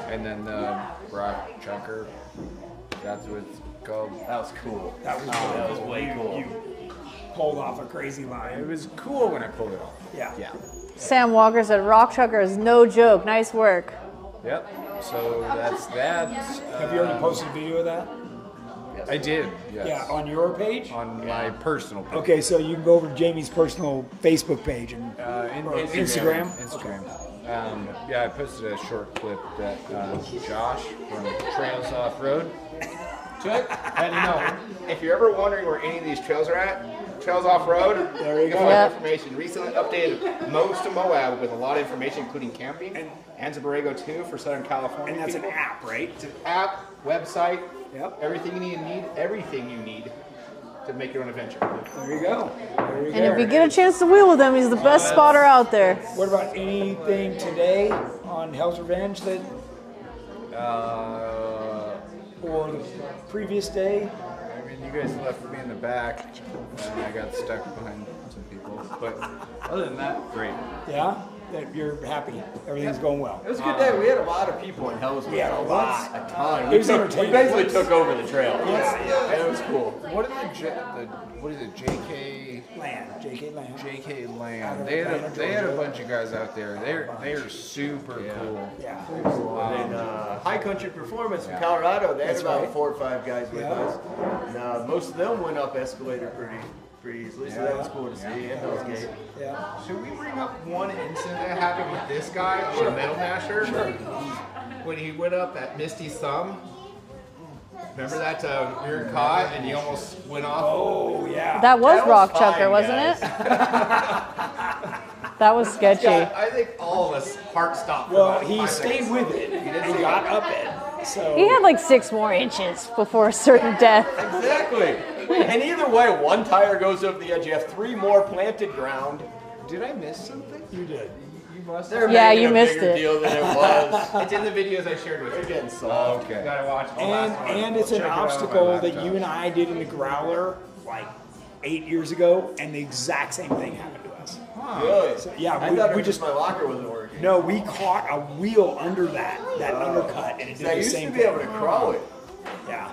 And then the rock chucker. That's what it's called. That was cool. That was way cool. You pulled off a crazy It line. was cool when I pulled it off. Yeah. Yeah. Sam Walker said, Rock Chucker is no joke. Nice work. Yep. So that's that. Have you already posted a video of that? I did. Yes. Yeah, on your page? On my personal page. Okay, so you can go over to Jamie's personal Facebook page and or Instagram. Instagram. Yeah, I posted a short clip that Josh from Trails Off Road took. And If you're ever wondering where any of these trails are at, Trails Off Road, There you can go. find information. Recently updated most of Moab with a lot of information, including camping, and Borrego too for Southern California. And that's an people. app, right? It's an app, website, Yep. everything you need, everything you need to make your own adventure. There you go. There you And go. if you get a chance to wheel with him, he's the best spotter out there. What about anything today on Hell's Revenge that, or the previous day? I mean, you guys left me in the back, and I got stuck behind some people. But other than that, great. Yeah, that you're happy. Everything's going well. It was a good day. We had a lot of people in Hell's We had a lot. A ton. It was We entertaining. basically took over the trail. Yeah. It was cool. What is what is it? JK JK Land. JK Out Land. of They had a Georgia. bunch of guys out there. They're super cool. Yeah. And High Country Performance from Colorado, they had That's about right. 4 or 5 guys with Yeah. us. And most of them went up Escalator pretty easily, so that was cool to see. And Hell's Gate. Yeah. Should we bring up one incident that happened with this guy on a Metal Masher? Sure. When he went up at Misty's Thumb. Remember that we were caught and he almost went off? Oh, yeah. That was Rock fine, Chucker, wasn't guys. it? That was sketchy. Yeah, I think all of us heart stopped. for Well, about he 5 stayed seconds. with it and got up it. So He had like 6 more inches before certain death. Exactly. And either way, one tire goes over the edge. You have 3 more planted ground. Did I miss something? you did. You must. They're Yeah, making you a missed bigger it. deal than it was. It's in the videos I shared with They're you. getting soft. Okay. You gotta watch the last one. And it's Check an it out on my obstacle that laptop. you and I did in the Growler like 8 years ago, and the exact same thing happened to us. Really? So, yeah, I we thought it we was just my locker wasn't working. no, we caught a wheel under that undercut, and it did I the used same to be thing. able to crawl it. Yeah,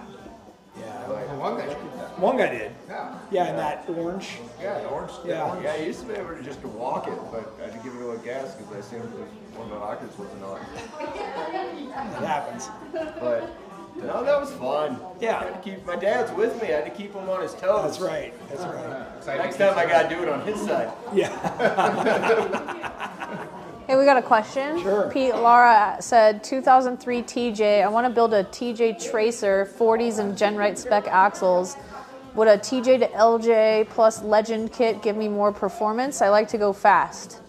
yeah. The one guy did that. One guy did. Yeah. Yeah, and that orange. Yeah, the orange. Yeah. Yeah, I used to be able to just to walk it, but I had to give it a little gas because I assumed one of my lockers wasn't on. It happens. But no, that was fun. Yeah. I had to keep my dad's with me. I had to keep him on his toes. That's right. That's right. Next time I gotta do it on his side. Yeah. Hey, we got a question. Sure. Pete Lara said 2003 TJ. I want to build a TJ Tracer, 40s and GenRight spec axles. Would a TJ to LJ plus Legend kit give me more performance? I like to go fast.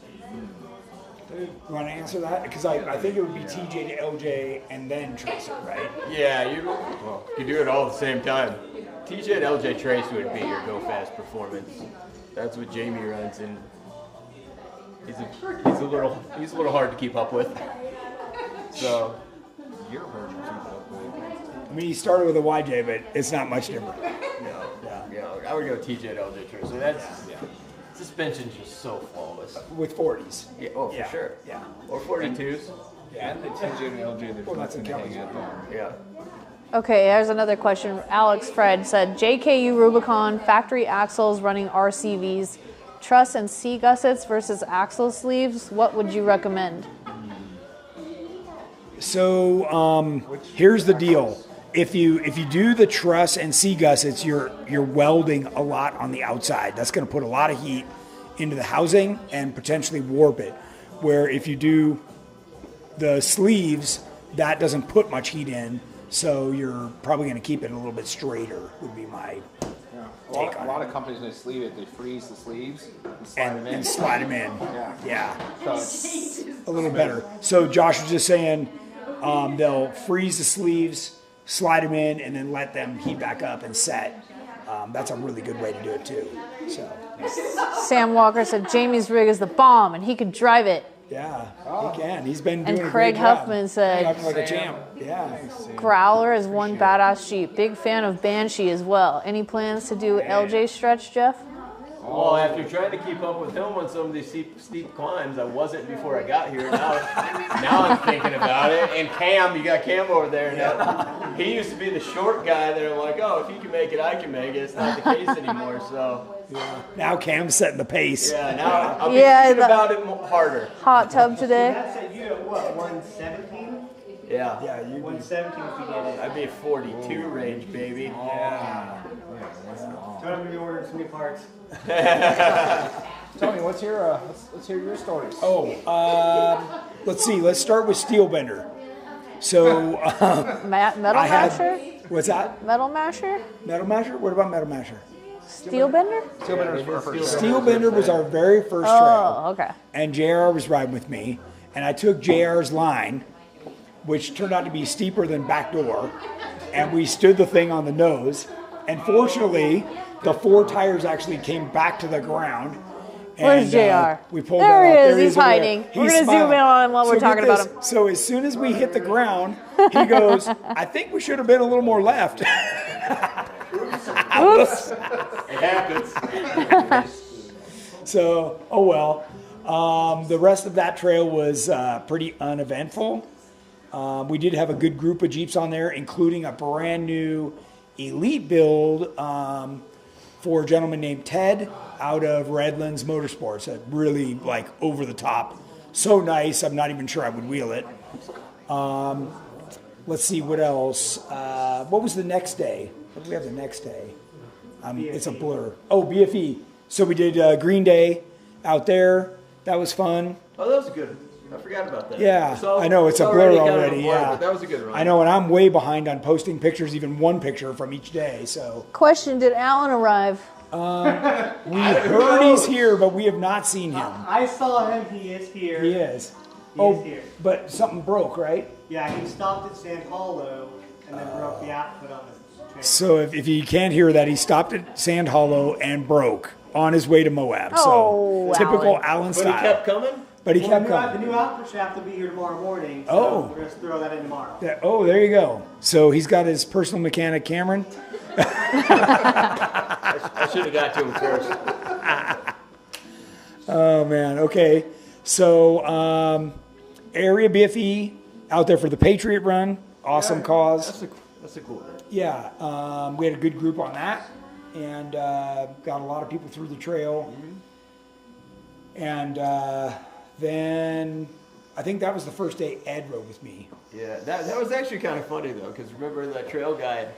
You want to answer that? Because I think it would be TJ to LJ and then Tracer, right? Yeah, you do it all at the same time. TJ and LJ Trace would be your go fast performance. That's what Jamie runs, and he's a little hard to keep up with. So You're hard to keep up with. I mean, he started with a YJ, but it's not much different. yeah, I would go TJ and LJ Trace. So that's suspension's just so flawless. With 40s. Yeah, oh for sure. Yeah. Or 42s. And the TJ and LJ, there's Well, that's nothing in to hang Kelly's up on. Yeah. Okay, here's another question. Alex Fred said JKU Rubicon factory axles running RCVs, truss and C gussets versus axle sleeves. What would you recommend? So here's the deal. If you do the truss and C gussets, you're welding a lot on the outside. That's going to put a lot of heat into the housing and potentially warp it. Where if you do the sleeves, that doesn't put much heat in, so you're probably going to keep it a little bit straighter. Would be my A lot of companies, when they sleeve it, they freeze the sleeves and slide them in. and slide them in. Yeah. So it's, A little better. So Josh was just saying they'll freeze the sleeves, slide them in, and then let them heat back up and set. That's a really good way to do it too. So Sam Walker said Jamie's rig is the bomb and he could drive it. yeah, he can. He's been doing And a Craig great job. Huffman said Huffman like a champ. Yeah. Growler is one badass Jeep. Big fan of Banshee as well. Any plans to do LJ stretch, Jeff? Well, after trying to keep up with him on some of these steep climbs, I wasn't before I got here. Now I'm thinking about it. And Cam, you got Cam over there now. He used to be the short guy that I'm like, oh, if he can make it, I can make it. It's not the case anymore. So Now Cam's setting the pace. yeah, now I'll be Yeah, thinking the- about it harder. Hot tub today. That's at you at what, 117? Yeah, Yeah, you 117 if you get it. I'd be a 42 range, baby. Yeah. So I'm going to be ordering some new parts. Tony, let's hear your stories. Let's see. Let's start with Steelbender. So Metal I had Masher? what's that? Metal Masher? Metal Masher? What about Metal Masher? Steel Bender? Steelbender was our very first trail. Oh, okay. And JR was riding with me, and I took JR's line, which turned out to be steeper than backdoor, and we stood the thing on the nose, And fortunately, the 4 tires actually came back to the ground. Where's And, JR? we pulled There that he off. is. He's over there. hiding. We're He's gonna zoom smiling. in on him while we're So get talking about this. him. So as soon as we hit the ground, he goes, I think we should have been a little more left. Oops. It happens. So, oh well. The rest of that trail was pretty uneventful. We did have a good group of Jeeps on there, including a brand new elite build for a gentleman named Ted out of Redlands Motorsports. A really like over the top, so nice. I'm not even sure I would wheel it. Let's see what else. What was the next day? What did we have the next day? It's a blur. Oh, BFE. So we did Green Day out there. That was fun. Oh, that was good. I forgot about that. Yeah, So, I know it's a blur already. Yeah, but that was a good run. I know, and I'm way behind on posting pictures, even one picture from each day. So Question: did Alan arrive? we heard he's here, but we have not seen him. I saw him. He is here. He is. He Oh, is here. but something broke, right? Yeah, he stopped at Sand Hollow and then broke the output on his train. So if you can't hear that, he stopped at Sand Hollow and broke on his way to Moab. Oh, So typical Alan. Alan But style. he kept coming? But he kept The coming. new output shaft will be here tomorrow morning. So Oh. we're going to throw that in tomorrow. Oh, there you go. So he's got his personal mechanic, Cameron. I should have got to him first. Oh, man. Okay. So area BFE out there for the Patriot Run. Awesome cause. That's a cool thing. Yeah. We had a good group on that and got a lot of people through the trail. And then I think that was the first day Ed rode with me. Yeah, that was actually kind of funny though, because remember in that trail guide,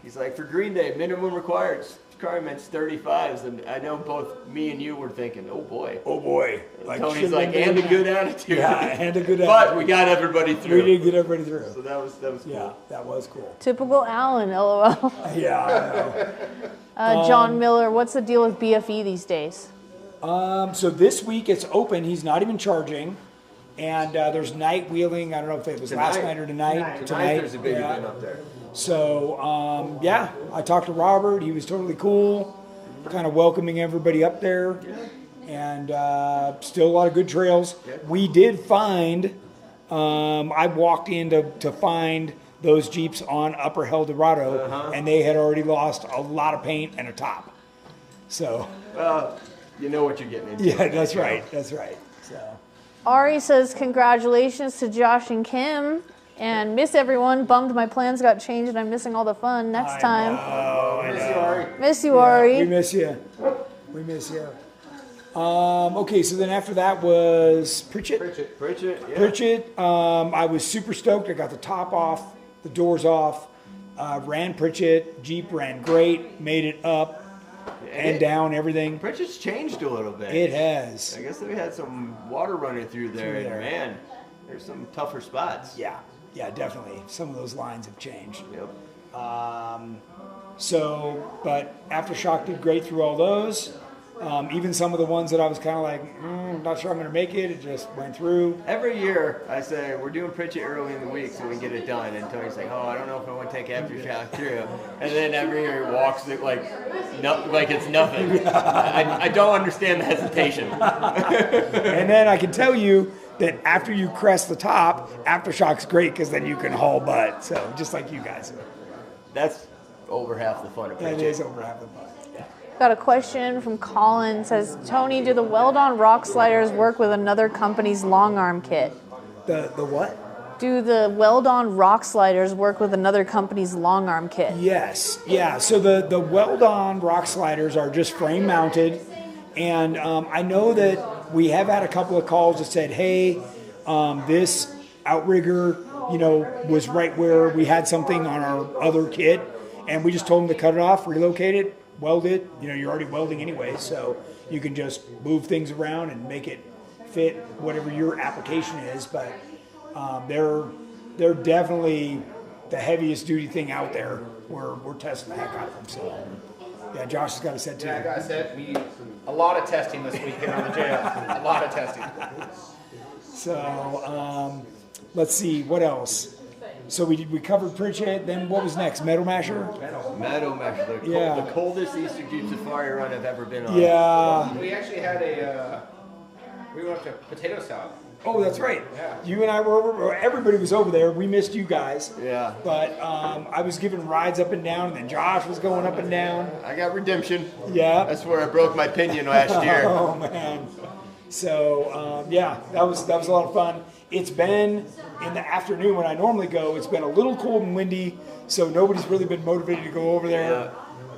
he's like, for Green Day, minimum requirements 35s, and I know both me and you were thinking, oh boy. Oh boy. Tony's like, and a good attitude. Yeah, and a good But attitude. we got everybody through. We did get everybody through. So that was cool. Yeah, that was cool. Typical Alan. LOL. Yeah, I know. John Miller. What's the deal with BFE these days? So this week it's open. He's not even charging. And there's night wheeling. I don't know if it was last night or tonight. Tonight there's a big yeah. event up there. So, yeah, I talked to Robert. He was totally cool, kind of welcoming everybody up there. And still a lot of good trails. We did find, I walked in to find those Jeeps on Upper El Dorado, and they had already lost a lot of paint and a top. So, You know what you're getting into. yeah, that's right. That's right. So. Ari says congratulations to Josh and Kim. And miss everyone. Bummed my plans got changed and I'm missing all the fun next time. I know. Miss you, Ari. We miss you. We miss you. Okay, so then after that was Pritchett. Pritchett, yeah. Pritchett. I was super stoked. I got the top off, the doors off. Ran Pritchett. Jeep ran great. Made it up and down, everything. Pritchett's changed a little bit. It has. I guess we had some water running through there, and man, there's some tougher spots. Yeah, definitely. Some of those lines have changed. Yep. But Aftershock did great through all those. Even some of the ones that I was kind of like, not sure I'm going to make it, it just went through. Every year, I say, we're doing Pritchett early in the week so we can get it done. And Tony's like, oh, I don't know if I want to take Aftershock through. And then every year he walks it like it's nothing. I don't understand the hesitation. And then I can tell you that after you crest the top, Aftershock's great because then you can haul butt. So just like you guys. That's over half the fun of Pritchett. That is over half the fun. Got a question from Colin. Says, Tony, do the weld-on rock sliders work with another company's long arm kit? The what? Do the weld-on rock sliders work with another company's long arm kit? Yes. Yeah. So the weld-on rock sliders are just frame mounted. And I know that we have had a couple of calls that said, hey, this outrigger, was right where we had something on our other kit. And we just told them to cut it off, relocate it, weld it. You're already welding anyway, so you can just move things around and make it fit whatever your application is. But they're definitely the heaviest duty thing out there. We're testing the heck out of them. So yeah, Josh has got a set too. Yeah, I got a set. A lot of testing this weekend on the JF. A lot of testing. So let's see what else. So we covered Pritchett. Then what was next? Metal Masher. Meadow Masher, the coldest Easter Jeep Safari run I've ever been on. Yeah. We actually had we went up to Potato Salad. Oh, that's right. Yeah. You and I were over. Everybody was over there. We missed you guys. Yeah. But I was giving rides up and down, and then Josh was going up and down. I got redemption. Yeah. That's where I broke my pinion last year. Oh man. So yeah, that was a lot of fun. It's been in the afternoon when I normally go. It's been a little cold and windy, so nobody's really been motivated to go over there. Yeah.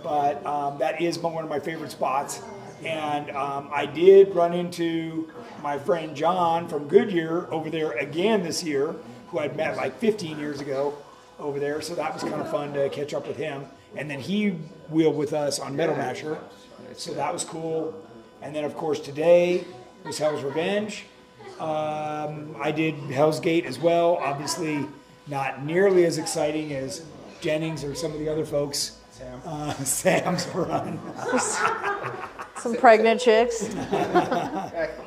But that is one of my favorite spots. And I did run into my friend John from Goodyear over there again this year, who I'd met like 15 years ago over there. So that was kind of fun to catch up with him. And then he wheeled with us on Metal Masher. So that was cool. And then, of course, today was Hell's Revenge. I did Hell's Gate as well. Obviously, not nearly as exciting as Jennings or some of the other folks. Sam's run. Some pregnant chicks.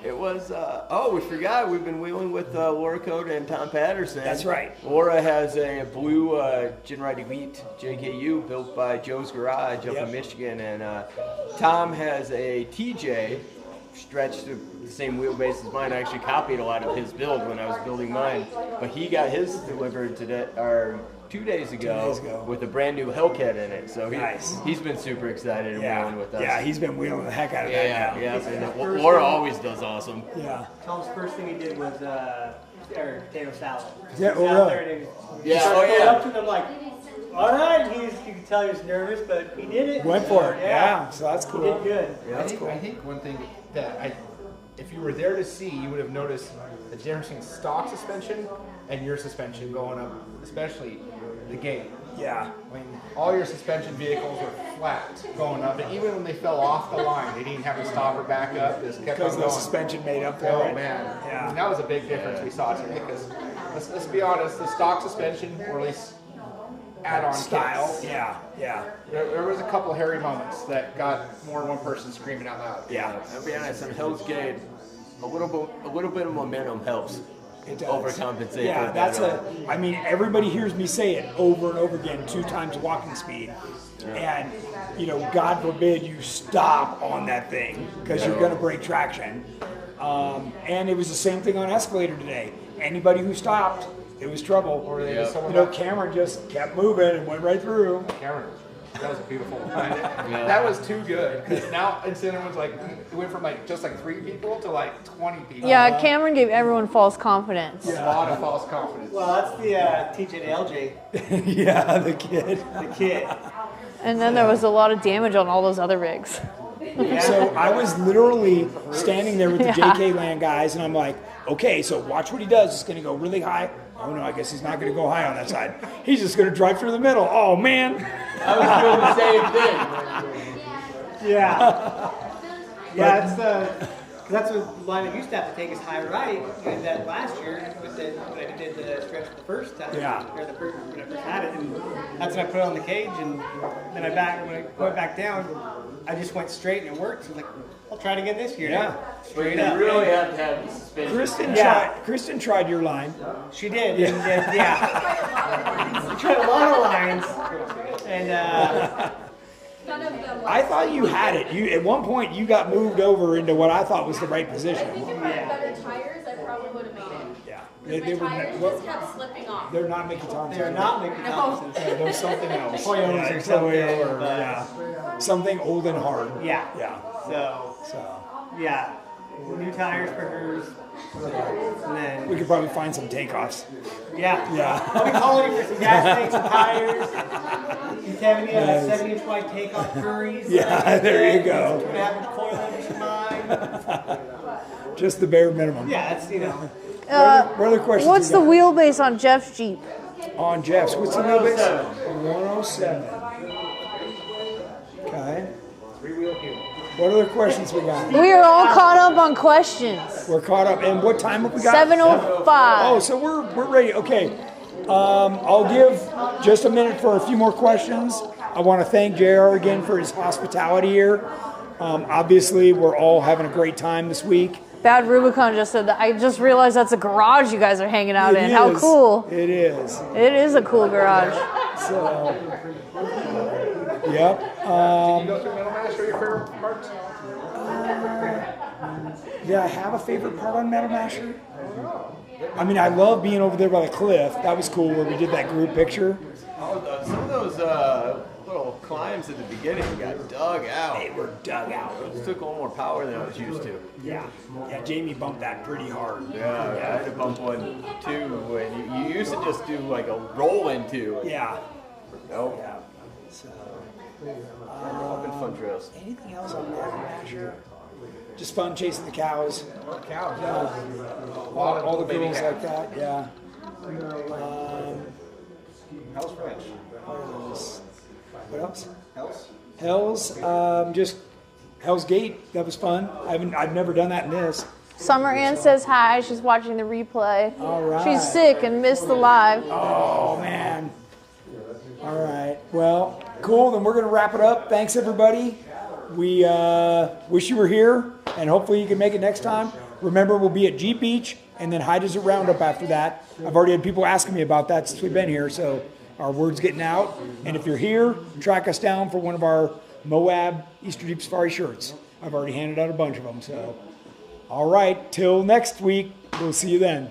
It was, we forgot, we've been wheeling with Laura Coda and Tom Patterson. That's right. Laura has a blue GenRight Elite JKU built by Joe's Garage up in Michigan, and Tom has a TJ stretched to the same wheelbase as mine. I actually copied a lot of his build when I was building mine, but he got his delivered today, or 2 days ago, with a brand new Hellcat in it. So he's been super excited and wheeling with us. Yeah, he's been wheeling the heck out of that now. Yeah, and Laura always does awesome. Yeah. Tom's first thing he did was potato salad. Yeah, He was out there and he started going up to them like, all right. You could tell he was nervous, but he did it. Went for it. Yeah, so that's cool. He did good. Yeah, that's cool. I think one thing that if you were there to see, you would have noticed the difference between stock suspension and your suspension going up, especially the gate. Yeah. I mean, all your suspension vehicles were flat going up, and even when they fell off the line, they didn't have to stop or back up. Just kept on Because the going. suspension made up for Oh it. man, Yeah. and that was a big difference we saw today. Because let's be honest, the stock suspension, or at least add-on Style. kits, Yeah. there was a couple of hairy moments that got more than one person screaming out loud. Yeah. I'll be honest, on Hell's Gate, a little bit of momentum helps. It does. Overcompensate. Yeah, that's I mean, everybody hears me say it over and over again, 2 times walking speed. And, God forbid you stop on that thing because you're going to break traction. And it was the same thing on Escalator today. Anybody who stopped, it was trouble. Or they just Cameron just kept moving and went right through. Cameron, that was a beautiful line. That was too good, because now instead of it went from just 3 people to 20 people. Yeah, Cameron gave everyone false confidence. A lot of false confidence. Well, that's the TJ to LJ. Yeah, the kid. The kid. And then there was a lot of damage on all those other rigs. So I was literally standing there with the JK Land guys, and I'm like, okay, so watch what he does. It's going to go really high. Oh, no, I guess he's not going to go high on that side. He's just going to drive through the middle. Oh, man. I was doing the same thing. Yeah. That's the line I used to have to take is high right. I did that last year when I did the stretch the first time. Yeah. Or when I first had it. And that's when I put it on the cage. And then when I went back down, I just went straight and it worked. So I was like, I'll try it again this year. Yeah. Straight You up. really have to have the suspension. Kristen tried your line. She did. Yeah. She tried a lot of lines. And I thought you had it. At one point, you got moved over into what I thought was the right position. I think if I had better tires, I probably would have made it. Yeah. My tires just kept slipping off. They're not Mickey Thompson. they're not Mickey Thompson. Yeah, there's something else. Toyotas or something. Something old and hard. Yeah. Yeah. So, yeah. New tires for hers. And then, We could probably find some takeoffs. yeah. I'll be calling you for some gas tanks and tires. You 70 7-inch wide takeoff furries. Yeah, there you go. We're gonna have them coil under mine. Just the bare minimum. Yeah, it's What other questions? What's the wheelbase on Jeff's Jeep? On Jeff's? What's the wheelbase? 107. Okay. 3-wheel human. What other questions we got? We are all caught up on questions. We're caught up. And what time have we got? 7:05. Oh, so we're ready. Okay. I'll give just a minute for a few more questions. I want to thank JR again for his hospitality here. Obviously, we're all having a great time this week. Bad Rubicon just said that. I just realized that's a garage you guys are hanging out in. How cool. It is. It is a cool garage. So, yep. Did you go through Metal Mash? What are your favorite parts? Did I have a favorite part on Metal Masher? I mean, I love being over there by the cliff. That was cool where we did that group picture. Oh, some of those little climbs at the beginning got dug out. They were dug out. It took a little more power than I was used to. Yeah. Yeah, Jamie bumped that pretty hard. Yeah, I had to bump one too. And you used to just do like a roll into. Yeah. Nope. Yeah. So, Up in fun trails. anything else on Metal Masher? Just fun chasing the cows. Cows. All the girls like that. Yeah. Hell's Ranch. What else? Hell's. Just Hell's Gate. That was fun. I've never done that in this. Summer Ann says hi. She's watching the replay. All right. She's sick and missed the live. Oh man. All right. Well, cool. Then we're gonna wrap it up. Thanks everybody. We wish you were here, and hopefully you can make it next time. Remember, we'll be at Jeep Beach and then High Desert Roundup after that. I've already had people asking me about that since we've been here, so our word's getting out. And if you're here, track us down for one of our Moab Easter Jeep Safari shirts. I've already handed out a bunch of them. So, all right, till next week. We'll see you then.